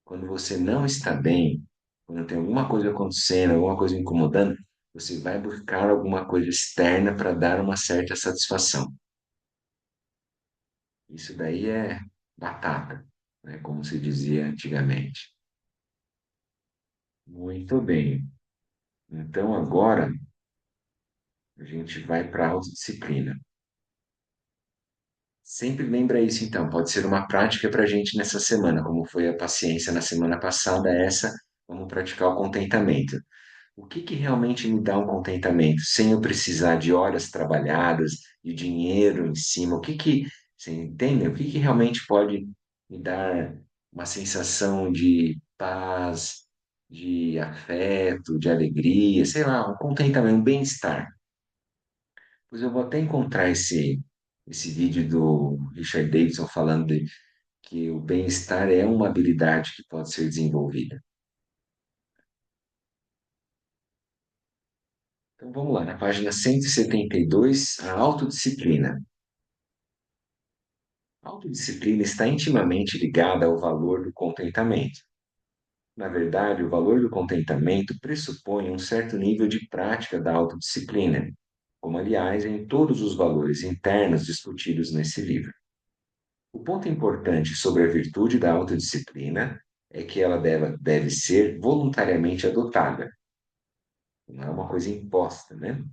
Quando você não está bem, quando tem alguma coisa acontecendo, alguma coisa incomodando, você vai buscar alguma coisa externa para dar uma certa satisfação. Isso daí é batata, né, como se dizia antigamente. Muito bem. Então agora a gente vai para a autodisciplina. Sempre lembra isso, então. Pode ser uma prática para a gente nessa semana, como foi a paciência na semana passada, essa, vamos praticar o contentamento. O que que realmente me dá um contentamento, sem eu precisar de horas trabalhadas, de dinheiro em cima? Você entende? O que que realmente pode me dar uma sensação de paz, de afeto, de alegria, sei lá, um contentamento, um bem-estar? Pois eu vou até encontrar esse vídeo do Richard Davidson falando que o bem-estar é uma habilidade que pode ser desenvolvida. Então vamos lá, na página 172, a autodisciplina. A autodisciplina está intimamente ligada ao valor do contentamento. Na verdade, o valor do contentamento pressupõe um certo nível de prática da autodisciplina, como aliás em todos os valores internos discutidos nesse livro. O ponto importante sobre a virtude da autodisciplina é que ela deve ser voluntariamente adotada, não é uma coisa imposta, né?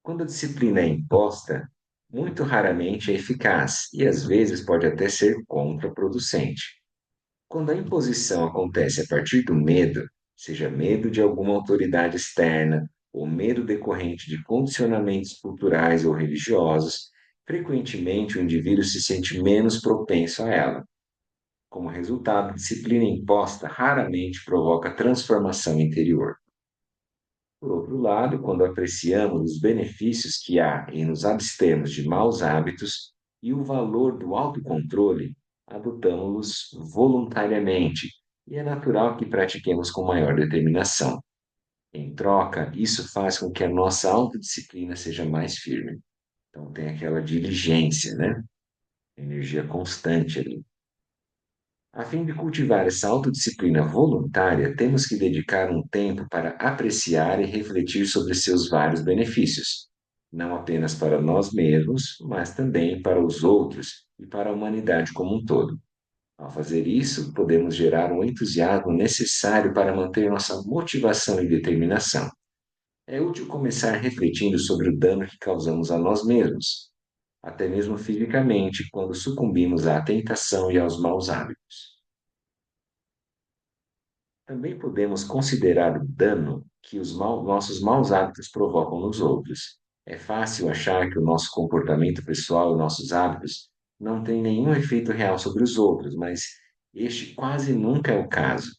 Quando a disciplina é imposta, muito raramente é eficaz e às vezes pode até ser contraproducente. Quando a imposição acontece a partir do medo, seja medo de alguma autoridade externa ou medo decorrente de condicionamentos culturais ou religiosos, frequentemente o indivíduo se sente menos propenso a ela. Como resultado, disciplina imposta raramente provoca transformação interior. Por outro lado, quando apreciamos os benefícios que há em nos abstermos de maus hábitos e o valor do autocontrole, adotamos-los voluntariamente, e é natural que pratiquemos com maior determinação. Em troca, isso faz com que a nossa autodisciplina seja mais firme. Então, tem aquela diligência, né? Energia constante ali. A fim de cultivar essa autodisciplina voluntária, temos que dedicar um tempo para apreciar e refletir sobre seus vários benefícios, não apenas para nós mesmos, mas também para os outros e para a humanidade como um todo. Ao fazer isso, podemos gerar o entusiasmo necessário para manter nossa motivação e determinação. É útil começar refletindo sobre o dano que causamos a nós mesmos, até mesmo fisicamente, quando sucumbimos à tentação e aos maus hábitos. Também podemos considerar o dano que nossos maus hábitos provocam nos outros. É fácil achar que o nosso comportamento pessoal e nossos hábitos não têm nenhum efeito real sobre os outros, mas este quase nunca é o caso.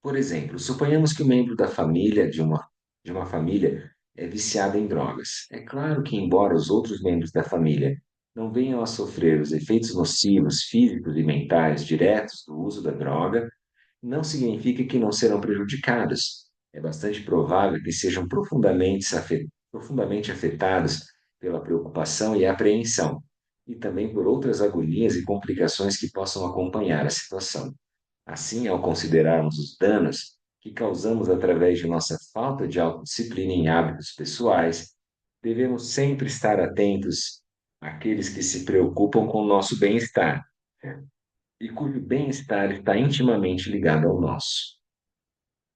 Por exemplo, suponhamos que um membro da família de uma família é viciado em drogas. É claro que, embora os outros membros da família não venham a sofrer os efeitos nocivos físicos e mentais diretos do uso da droga, não significa que não serão prejudicados. É bastante provável que sejam profundamente afetados pela preocupação e apreensão, e também por outras agonias e complicações que possam acompanhar a situação. Assim, ao considerarmos os danos que causamos através de nossa falta de autodisciplina em hábitos pessoais, devemos sempre estar atentos àqueles que se preocupam com o nosso bem-estar, e cujo bem-estar está intimamente ligado ao nosso.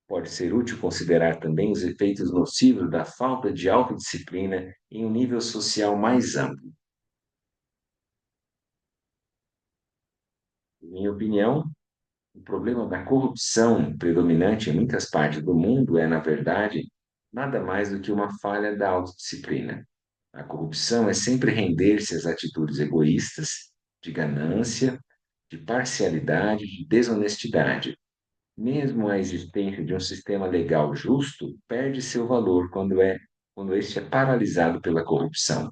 Pode ser útil considerar também os efeitos nocivos da falta de autodisciplina em um nível social mais amplo. Em minha opinião, o problema da corrupção predominante em muitas partes do mundo é, na verdade, nada mais do que uma falha da autodisciplina. A corrupção é sempre render-se às atitudes egoístas, de ganância, de parcialidade, de desonestidade. Mesmo a existência de um sistema legal justo perde seu valor quando este é paralisado pela corrupção.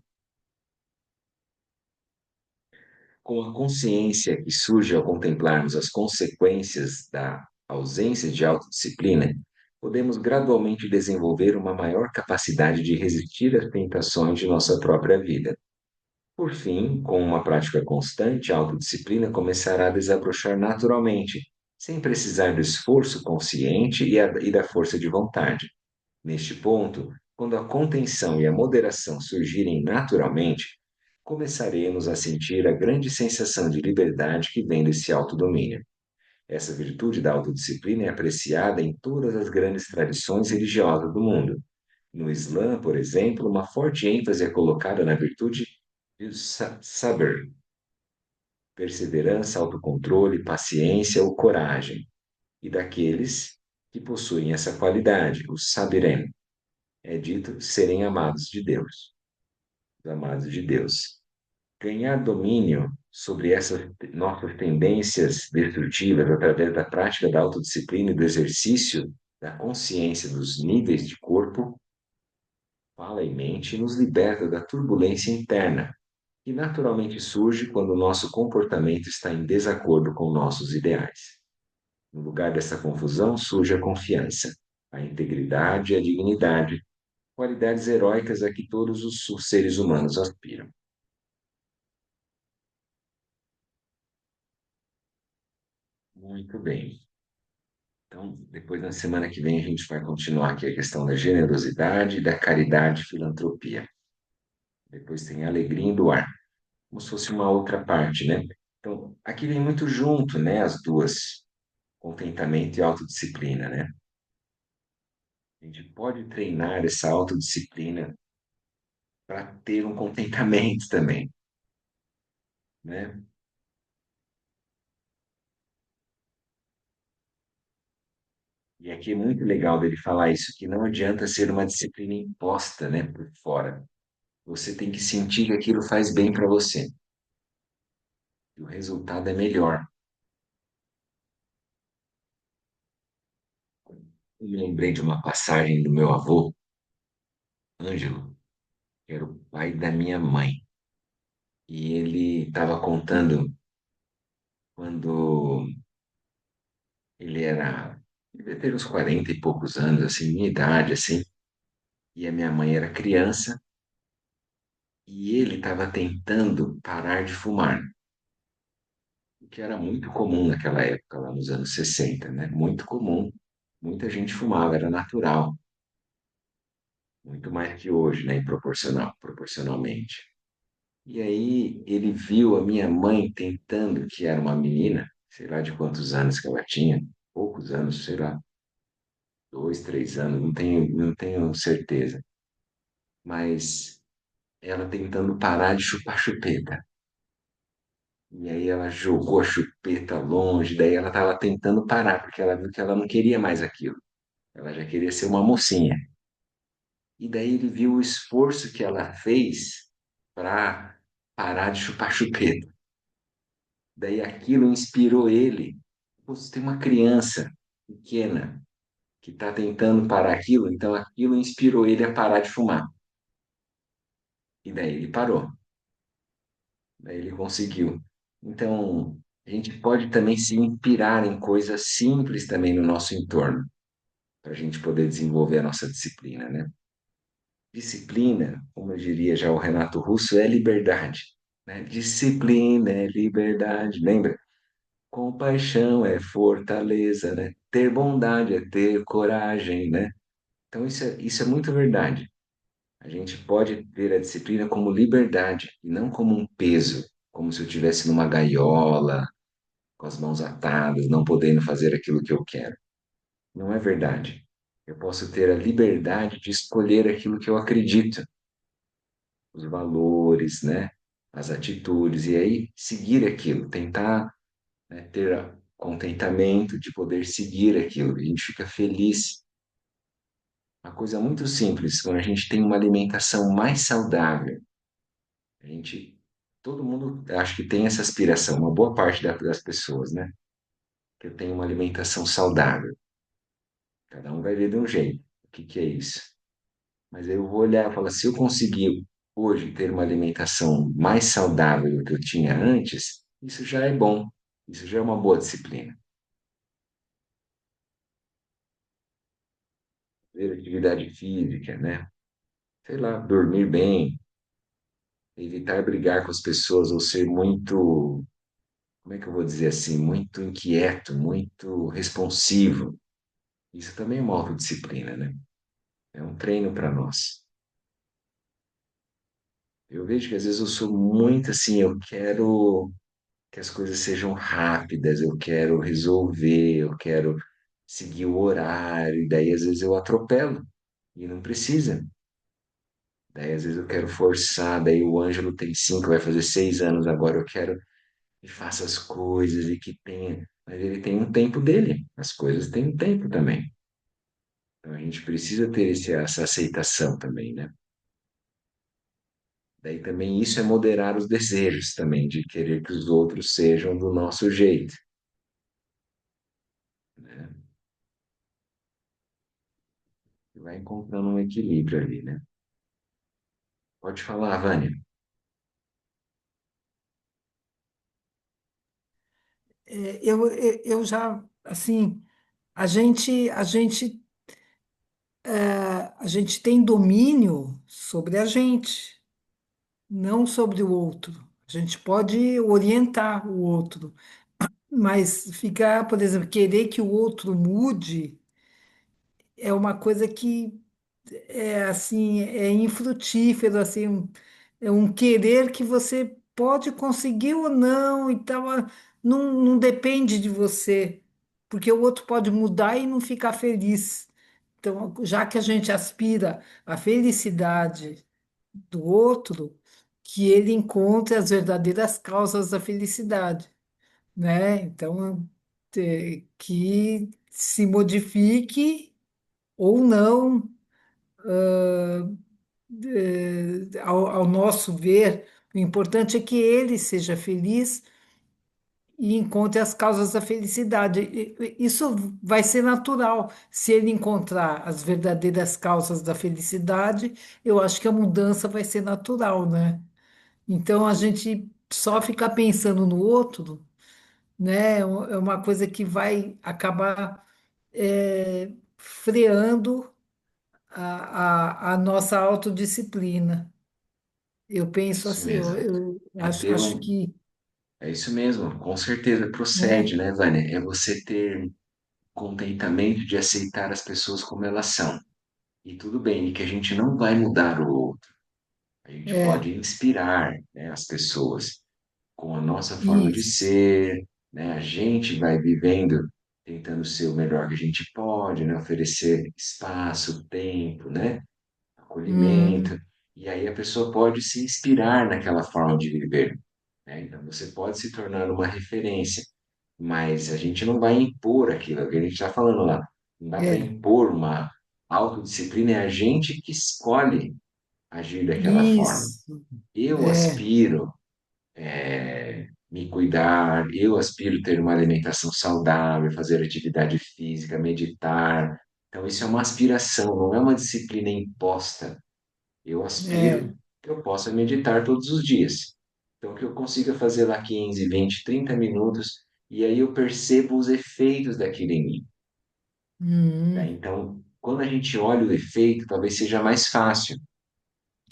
Com a consciência que surge ao contemplarmos as consequências da ausência de autodisciplina, podemos gradualmente desenvolver uma maior capacidade de resistir às tentações de nossa própria vida. Por fim, com uma prática constante, a autodisciplina começará a desabrochar naturalmente, sem precisar do esforço consciente e da força de vontade. Neste ponto, quando a contenção e a moderação surgirem naturalmente, começaremos a sentir a grande sensação de liberdade que vem desse autodomínio. Essa virtude da autodisciplina é apreciada em todas as grandes tradições religiosas do mundo. No Islã, por exemplo, uma forte ênfase é colocada na virtude de sabr, perseverança, autocontrole, paciência ou coragem, e daqueles que possuem essa qualidade, os sabirin, é dito serem amados de Deus, os amados de Deus. Ganhar domínio sobre essas nossas tendências destrutivas através da prática da autodisciplina e do exercício da consciência dos níveis de corpo, fala e mente nos liberta da turbulência interna, que naturalmente surge quando o nosso comportamento está em desacordo com nossos ideais. No lugar dessa confusão surge a confiança, a integridade e a dignidade, qualidades heróicas a que todos os seres humanos aspiram. Muito bem. Então, depois na semana que vem a gente vai continuar aqui a questão da generosidade, da caridade e filantropia. Depois tem a alegria do ar, como se fosse uma outra parte, né? Então, aqui vem muito junto, né, as duas, contentamento e autodisciplina, né? A gente pode treinar essa autodisciplina para ter um contentamento também, né? E aqui é muito legal dele falar isso, que não adianta ser uma disciplina imposta, né, por fora. Você tem que sentir que aquilo faz bem para você. E o resultado é melhor. Eu me lembrei de uma passagem do meu avô, Ângelo, que era o pai da minha mãe. E ele estava contando quando ele devia ter uns 40 e poucos anos, assim, minha idade, assim, e a minha mãe era criança, e ele estava tentando parar de fumar, o que era muito comum naquela época, lá nos anos 60, né? Muito comum. Muita gente fumava, era natural, muito mais que hoje, né? Proporcionalmente. E aí ele viu a minha mãe tentando, que era uma menina, sei lá de quantos anos que ela tinha, poucos anos, sei lá, 2, 3 anos, não tenho certeza. Mas ela tentando parar de chupar chupeta. E aí ela jogou a chupeta longe, daí ela estava tentando parar, porque ela viu que ela não queria mais aquilo. Ela já queria ser uma mocinha. E daí ele viu o esforço que ela fez para parar de chupar chupeta. Daí aquilo inspirou ele. Pô, se tem uma criança pequena que está tentando parar aquilo, então aquilo inspirou ele a parar de fumar. E daí ele parou. Daí ele conseguiu. Então, a gente pode também se inspirar em coisas simples também no nosso entorno, para a gente poder desenvolver a nossa disciplina, né? Disciplina, como eu diria já o Renato Russo, é liberdade, né? Disciplina é liberdade, lembra? Compaixão é fortaleza, né? Ter bondade é ter coragem, né? Então isso é muito verdade. A gente pode ver a disciplina como liberdade e não como um peso, como se eu estivesse numa gaiola, com as mãos atadas, não podendo fazer aquilo que eu quero. Não é verdade. Eu posso ter a liberdade de escolher aquilo que eu acredito, os valores, né? As atitudes, e aí seguir aquilo, tentar, né, ter contentamento de poder seguir aquilo. A gente fica feliz. Uma coisa muito simples, quando a gente tem uma alimentação mais saudável, a gente, todo mundo acho que tem essa aspiração, uma boa parte das pessoas, né? Que eu tenho uma alimentação saudável. Cada um vai ver de um jeito. O que que é isso? Mas aí eu vou olhar e falar, se eu conseguir hoje ter uma alimentação mais saudável do que eu tinha antes, isso já é bom. Isso já é uma boa disciplina. Ter atividade física, né? Sei lá, dormir bem, evitar brigar com as pessoas ou ser muito, como é que eu vou dizer assim, muito inquieto, muito responsivo. Isso também é uma autodisciplina, né? É um treino para nós. Eu vejo que às vezes eu sou muito assim, eu quero que as coisas sejam rápidas, eu quero resolver, eu quero seguir o horário, e daí às vezes eu atropelo e não precisa. Daí às vezes eu quero forçar, daí o Ângelo tem 5, vai fazer 6 anos agora, eu quero que faça as coisas e que tenha, mas ele tem um tempo dele, as coisas têm um tempo também. Então a gente precisa ter essa aceitação também, né? Daí também isso é moderar os desejos também, de querer que os outros sejam do nosso jeito, né? E vai encontrando um equilíbrio ali, né? Pode falar, Vânia. Eu já, assim, a gente tem domínio sobre a gente, não sobre o outro. A gente pode orientar o outro, mas ficar, por exemplo, querer que o outro mude é uma coisa que é assim, é infrutífero, assim, é um querer que você pode conseguir ou não, então não depende de você, porque o outro pode mudar e não ficar feliz. Então, já que a gente aspira à felicidade do outro, que ele encontre as verdadeiras causas da felicidade, né? Então, que se modifique ou não ao nosso ver, o importante é que ele seja feliz e encontre as causas da felicidade. Isso vai ser natural. Se ele encontrar as verdadeiras causas da felicidade, eu acho que a mudança vai ser natural, né? Então a gente só ficar pensando no outro, né? É uma coisa que vai acabar freando a nossa autodisciplina. Eu penso Isso assim, mesmo. eu É ter acho um. que, É isso mesmo, com certeza. né, Procede, né, Vânia? É você ter contentamento de aceitar as pessoas como elas são. E tudo bem, e que a gente não vai mudar o outro. A gente é pode inspirar, né, as pessoas com a nossa forma de isso, ser, né? A gente vai vivendo, tentando ser o melhor que a gente pode, né? Oferecer espaço, tempo, né? Acolhimento. hum, E aí a pessoa pode se inspirar naquela forma de viver, né? Então você pode se tornar uma referência, mas a gente não vai impor aquilo, é o que a gente está falando lá. Não dá para é impor uma autodisciplina, é a gente que escolhe agir daquela forma. isso, Eu é, aspiro me cuidar, eu aspiro ter uma alimentação saudável, fazer atividade física, meditar. Então, isso é uma aspiração, não é uma disciplina imposta. Eu é, aspiro que eu possa meditar todos os dias. Então, que eu consiga fazer lá 15, 20, 30 minutos e aí eu percebo os efeitos daquilo em mim. Tá? hum, Então, quando a gente olha o efeito, talvez seja mais fácil,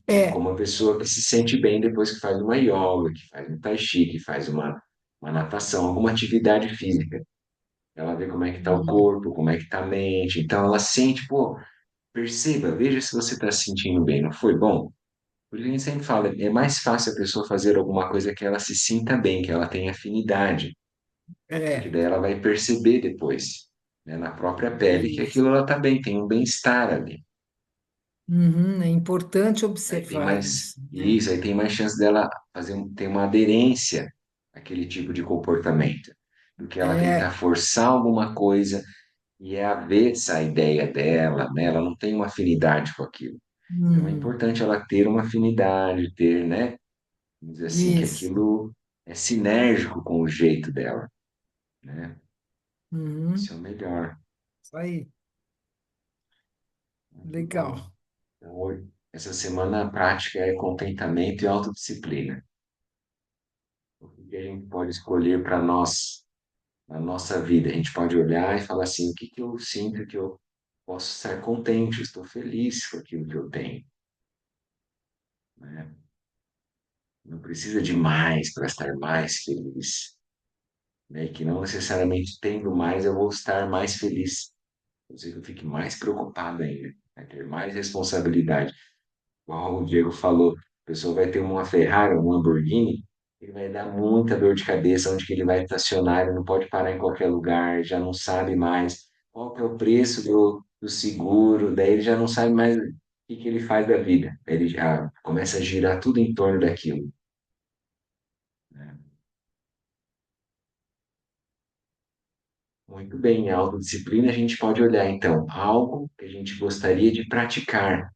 né? é, Como uma pessoa que se sente bem depois que faz uma yoga, que faz um tai chi, que faz uma natação, alguma atividade física. Ela vê como é que está o hum, corpo, como é que está a mente. Então, ela sente, pô, perceba, veja se você está se sentindo bem, não foi bom? Por isso a gente sempre fala, é mais fácil a pessoa fazer alguma coisa que ela se sinta bem, que ela tenha afinidade. porque É, daí ela vai perceber depois, né, na própria pele que isso. aquilo ela tá bem, tem um bem-estar ali. Uhum, é importante Aí tem observar mais isso, né? isso, aí tem mais chance dela ter uma aderência àquele tipo de comportamento, do que ela tentar É, forçar alguma coisa e é avessa a ideia dela, né? Ela não tem uma afinidade com aquilo. Então é uhum, importante ela ter uma afinidade, ter, né? Vamos dizer assim, que isso. aquilo é sinérgico com o jeito dela, né? Isso Uhum, é o melhor. isso aí, Muito legal. bom. Então, essa semana a prática é contentamento e autodisciplina. O que a gente pode escolher para nós na nossa vida? A gente pode olhar e falar assim: o que que eu sinto que eu posso estar contente, estou feliz com aquilo que eu tenho, né? Não precisa de mais para estar mais feliz, né? E que não necessariamente tendo mais eu vou estar mais feliz. Pode ser que eu fique mais preocupado ainda, vai ter mais responsabilidade. Igual o Diego falou, a pessoa vai ter uma Ferrari, um Lamborghini, ele vai dar muita dor de cabeça onde que ele vai estacionar, ele não pode parar em qualquer lugar, já não sabe mais qual que é o preço do seguro, daí ele já não sabe mais o que ele faz da vida. Daí ele já começa a girar tudo em torno daquilo, né? Muito bem, a autodisciplina a gente pode olhar então algo que a gente gostaria de praticar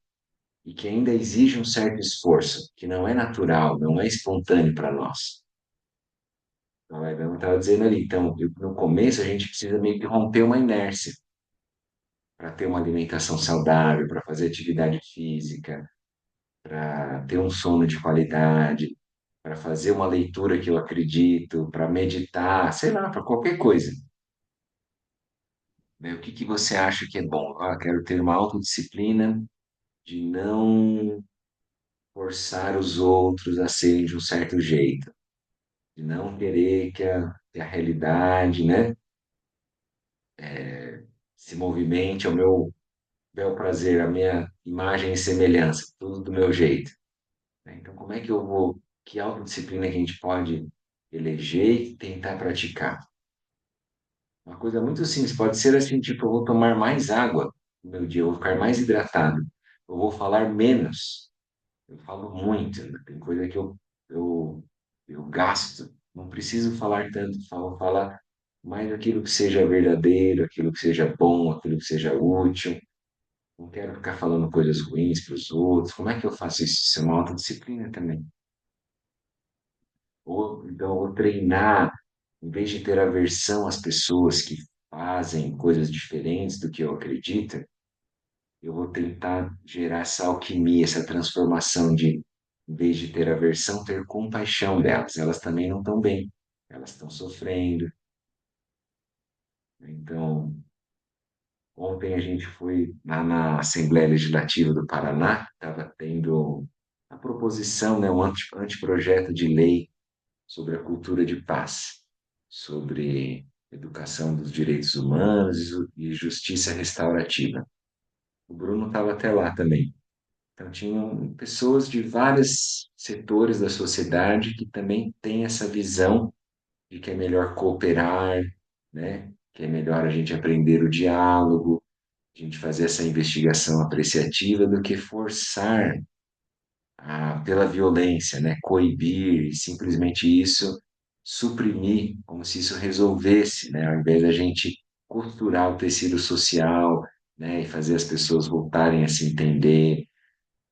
e que ainda exige um certo esforço, que não é natural, não é espontâneo para nós. Então, é, eu estava dizendo ali, então, no começo a gente precisa meio que romper uma inércia para ter uma alimentação saudável, para fazer atividade física, para ter um sono de qualidade, para fazer uma leitura que eu acredito, para meditar, sei lá, para qualquer coisa. Né? O que que você acha que é bom? Ah, quero ter uma autodisciplina de não forçar os outros a serem de um certo jeito, de não querer que a realidade, né, se movimente ao meu bel prazer, a minha imagem e semelhança, tudo do meu jeito, né? Então, como é que eu vou, que autodisciplina que a gente pode eleger e tentar praticar? Uma coisa muito simples, pode ser assim, tipo, eu vou tomar mais água no meu dia, eu vou ficar mais hidratado, eu vou falar menos. Eu falo muito, né? Tem coisa que eu, eu gasto, não preciso falar tanto, falo falar mais aquilo que seja verdadeiro, aquilo que seja bom, aquilo que seja útil. Não quero ficar falando coisas ruins para os outros. Como é que eu faço isso? Isso é uma autodisciplina também. Ou então, eu vou treinar, em vez de ter aversão às pessoas que fazem coisas diferentes do que eu acredito, eu vou tentar gerar essa alquimia, essa transformação de, em vez de ter aversão, ter compaixão delas. Elas também não estão bem, elas estão sofrendo. Então, ontem a gente foi lá na Assembleia Legislativa do Paraná, estava tendo a proposição, né, um anteprojeto de lei sobre a cultura de paz, sobre educação dos direitos humanos e justiça restaurativa. O Bruno estava até lá também. Então, tinham pessoas de vários setores da sociedade que também têm essa visão de que é melhor cooperar, né? Que é melhor a gente aprender o diálogo, a gente fazer essa investigação apreciativa do que forçar pela violência, né? Coibir e simplesmente isso suprimir, como se isso resolvesse, né? Ao invés da gente costurar o tecido social, né? E fazer as pessoas voltarem a se entender.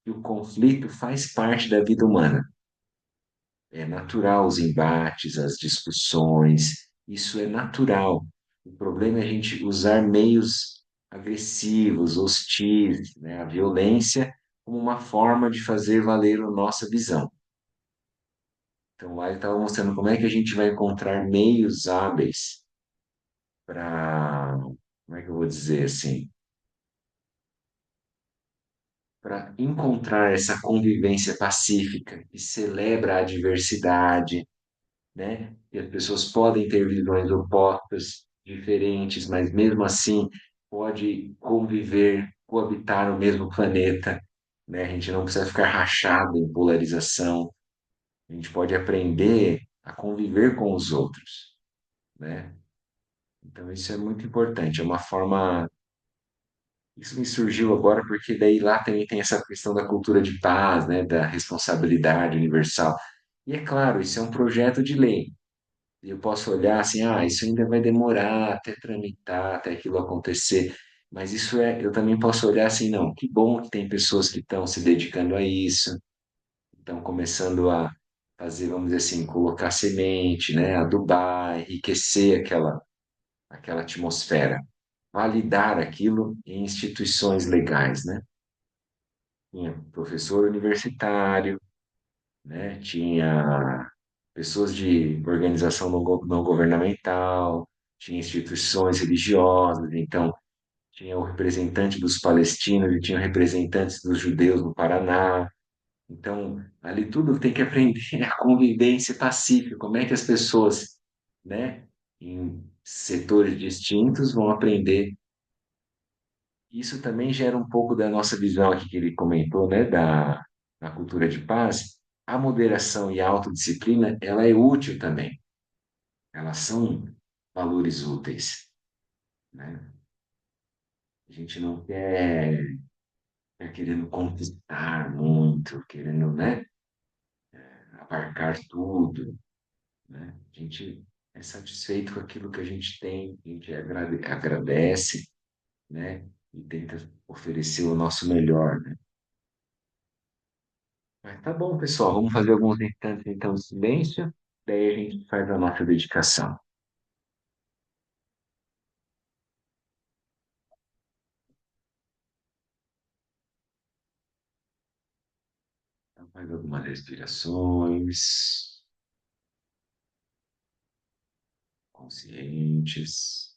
E o conflito faz parte da vida humana. É natural os embates, as discussões, isso é natural. O problema é a gente usar meios agressivos, hostis, né? A violência como uma forma de fazer valer a nossa visão. Então, lá ele estava mostrando como é que a gente vai encontrar meios hábeis para, como é que eu vou dizer assim, para encontrar essa convivência pacífica que celebra a diversidade, né? E as pessoas podem ter visões opostas, diferentes, mas mesmo assim pode conviver, coabitar no mesmo planeta, né? A gente não precisa ficar rachado em polarização, a gente pode aprender a conviver com os outros. né? Então isso é muito importante, é uma forma. Isso me surgiu agora porque daí lá também tem essa questão da cultura de paz, né? Da responsabilidade universal. E é claro, isso é um projeto de lei. E eu posso olhar assim, isso ainda vai demorar até tramitar, até aquilo acontecer. Mas isso é, eu também posso olhar assim, não, que bom que tem pessoas que estão se dedicando a isso, estão começando a fazer, vamos dizer assim, colocar semente, né, adubar, enriquecer aquela atmosfera, validar aquilo em instituições legais, né? Tinha professor universitário, né? Tinha pessoas de organização não governamental, tinha instituições religiosas, então tinha o representante dos palestinos e tinha representantes dos judeus no Paraná. Então, ali tudo tem que aprender a convivência pacífica, como é que as pessoas, né, em setores distintos vão aprender. Isso também gera um pouco da nossa visão aqui que ele comentou, né, da cultura de paz. A moderação e a autodisciplina, ela é útil também. Elas são valores úteis, né? A gente não quer querendo conquistar muito, querendo, né, abarcar tudo, né? A gente é satisfeito com aquilo que a gente tem, a gente agradece, né? E tenta oferecer o nosso melhor, né? Mas tá bom, pessoal, vamos fazer alguns instantes então de silêncio, daí a gente faz a nossa dedicação. Então, faz algumas respirações conscientes.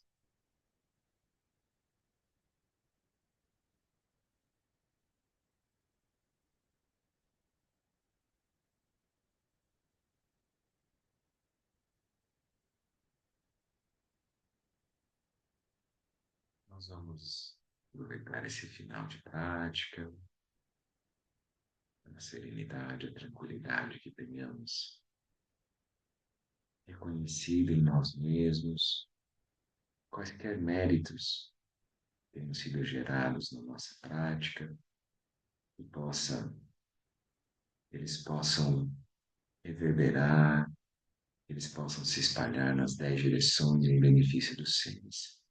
Nós vamos aproveitar esse final de prática, a serenidade, a tranquilidade que tenhamos reconhecido em nós mesmos, quaisquer méritos tenham sido gerados na nossa prática, que eles possam reverberar, eles possam se espalhar nas 10 direções em benefício dos seres.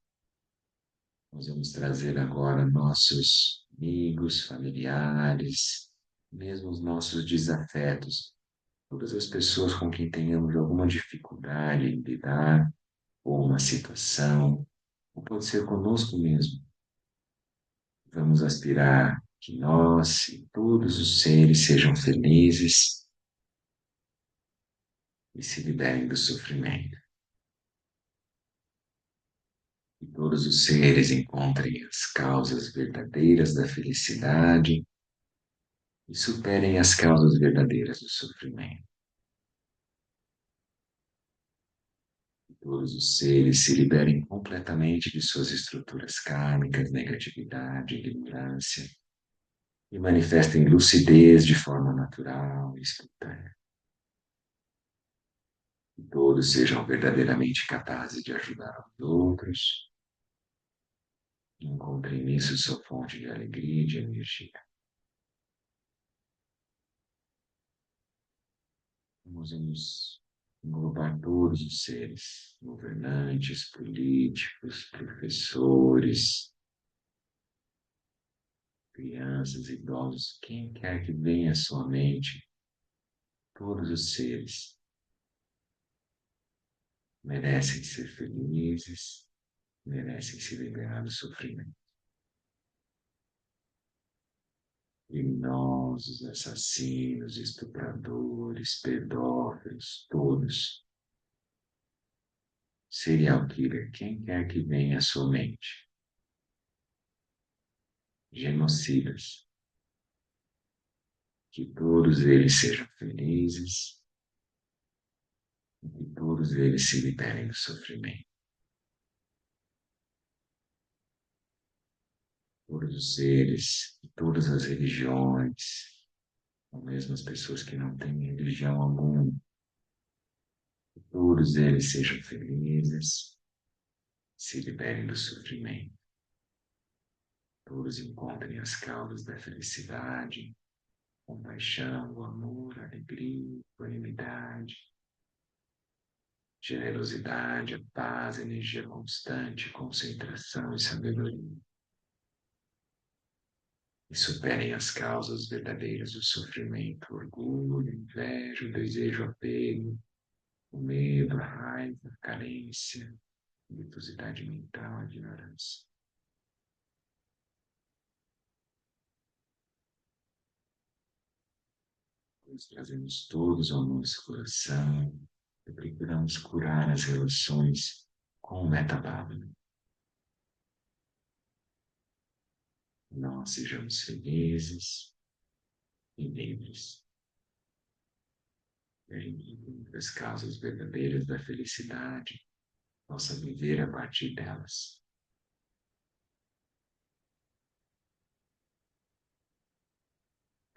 Nós vamos trazer agora nossos amigos, familiares, mesmo os nossos desafetos, todas as pessoas com quem tenhamos alguma dificuldade em lidar, ou uma situação, ou pode ser conosco mesmo. Vamos aspirar que nós e todos os seres sejam felizes e se liberem do sofrimento. Que todos os seres encontrem as causas verdadeiras da felicidade e superem as causas verdadeiras do sofrimento. Que todos os seres se liberem completamente de suas estruturas kármicas, negatividade, ignorância e manifestem lucidez de forma natural e espontânea. Que todos sejam verdadeiramente capazes de ajudar aos outros e encontrem nisso sua fonte de alegria e de energia. Vamos englobar todos os seres, governantes, políticos, professores, crianças, idosos, quem quer que venha à sua mente, todos os seres merecem ser felizes, merecem se liberar do sofrimento. Criminosos, assassinos, estupradores, pedófilos, todos. Serial killer, quem quer que venha à sua mente. Genocidas, que todos eles sejam felizes e que todos eles se liberem do sofrimento. Todos os seres, de todas as religiões, ou mesmo as pessoas que não têm religião alguma, todos eles sejam felizes, se liberem do sofrimento, todos encontrem as causas da felicidade, compaixão, o amor, a alegria, a equanimidade, generosidade, a paz, energia constante, concentração e sabedoria. E superem as causas verdadeiras do sofrimento, o orgulho, a inveja, o desejo, o apego, o medo, a raiva, a carência, a virtuosidade mental, a ignorância. Nós trazemos todos ao nosso coração e procuramos curar as relações com o Metabábano. Nós sejamos felizes e livres. E aí, as causas verdadeiras da felicidade, possa viver a partir delas.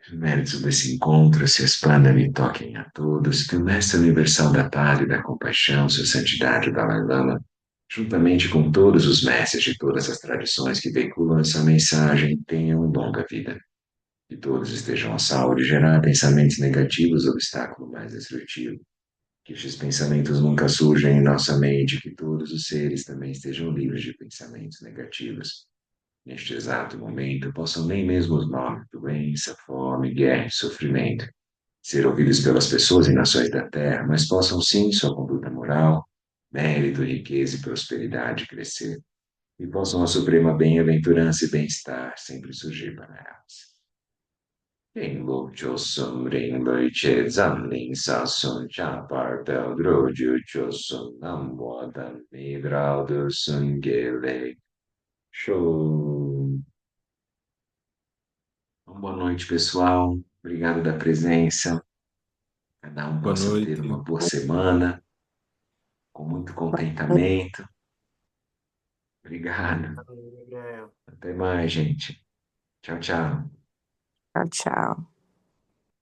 Que os méritos desse encontro se expandam e toquem a todos, que o Mestre Universal da Paz e da Compaixão, Sua Santidade o Dalai Lama, juntamente com todos os mestres de todas as tradições que veiculam essa mensagem, tenham longa vida. Que todos estejam a salvo de gerar pensamentos negativos, obstáculo mais destrutivo. Que estes pensamentos nunca surjam em nossa mente, que todos os seres também estejam livres de pensamentos negativos. Neste exato momento, possam nem mesmo os nomes, doença, fome, guerra e sofrimento ser ouvidos pelas pessoas e nações da Terra, mas possam sim sua conduta moral, mérito, riqueza e prosperidade crescer, e possam a suprema bem-aventurança e bem-estar sempre surgir para elas. Ringo Chosun Rinpoche Che Zamling Sasun Chapar Pel Ju Chosun Nam Wadan Midraudu Sun Gele Show. Uma boa noite, pessoal. Obrigado da presença. Cada um Boa possa ter uma noite. boa semana, com muito contentamento. Obrigado. Valeu, Gabriel. Até mais, gente. Tchau, tchau. Tchau, tchau.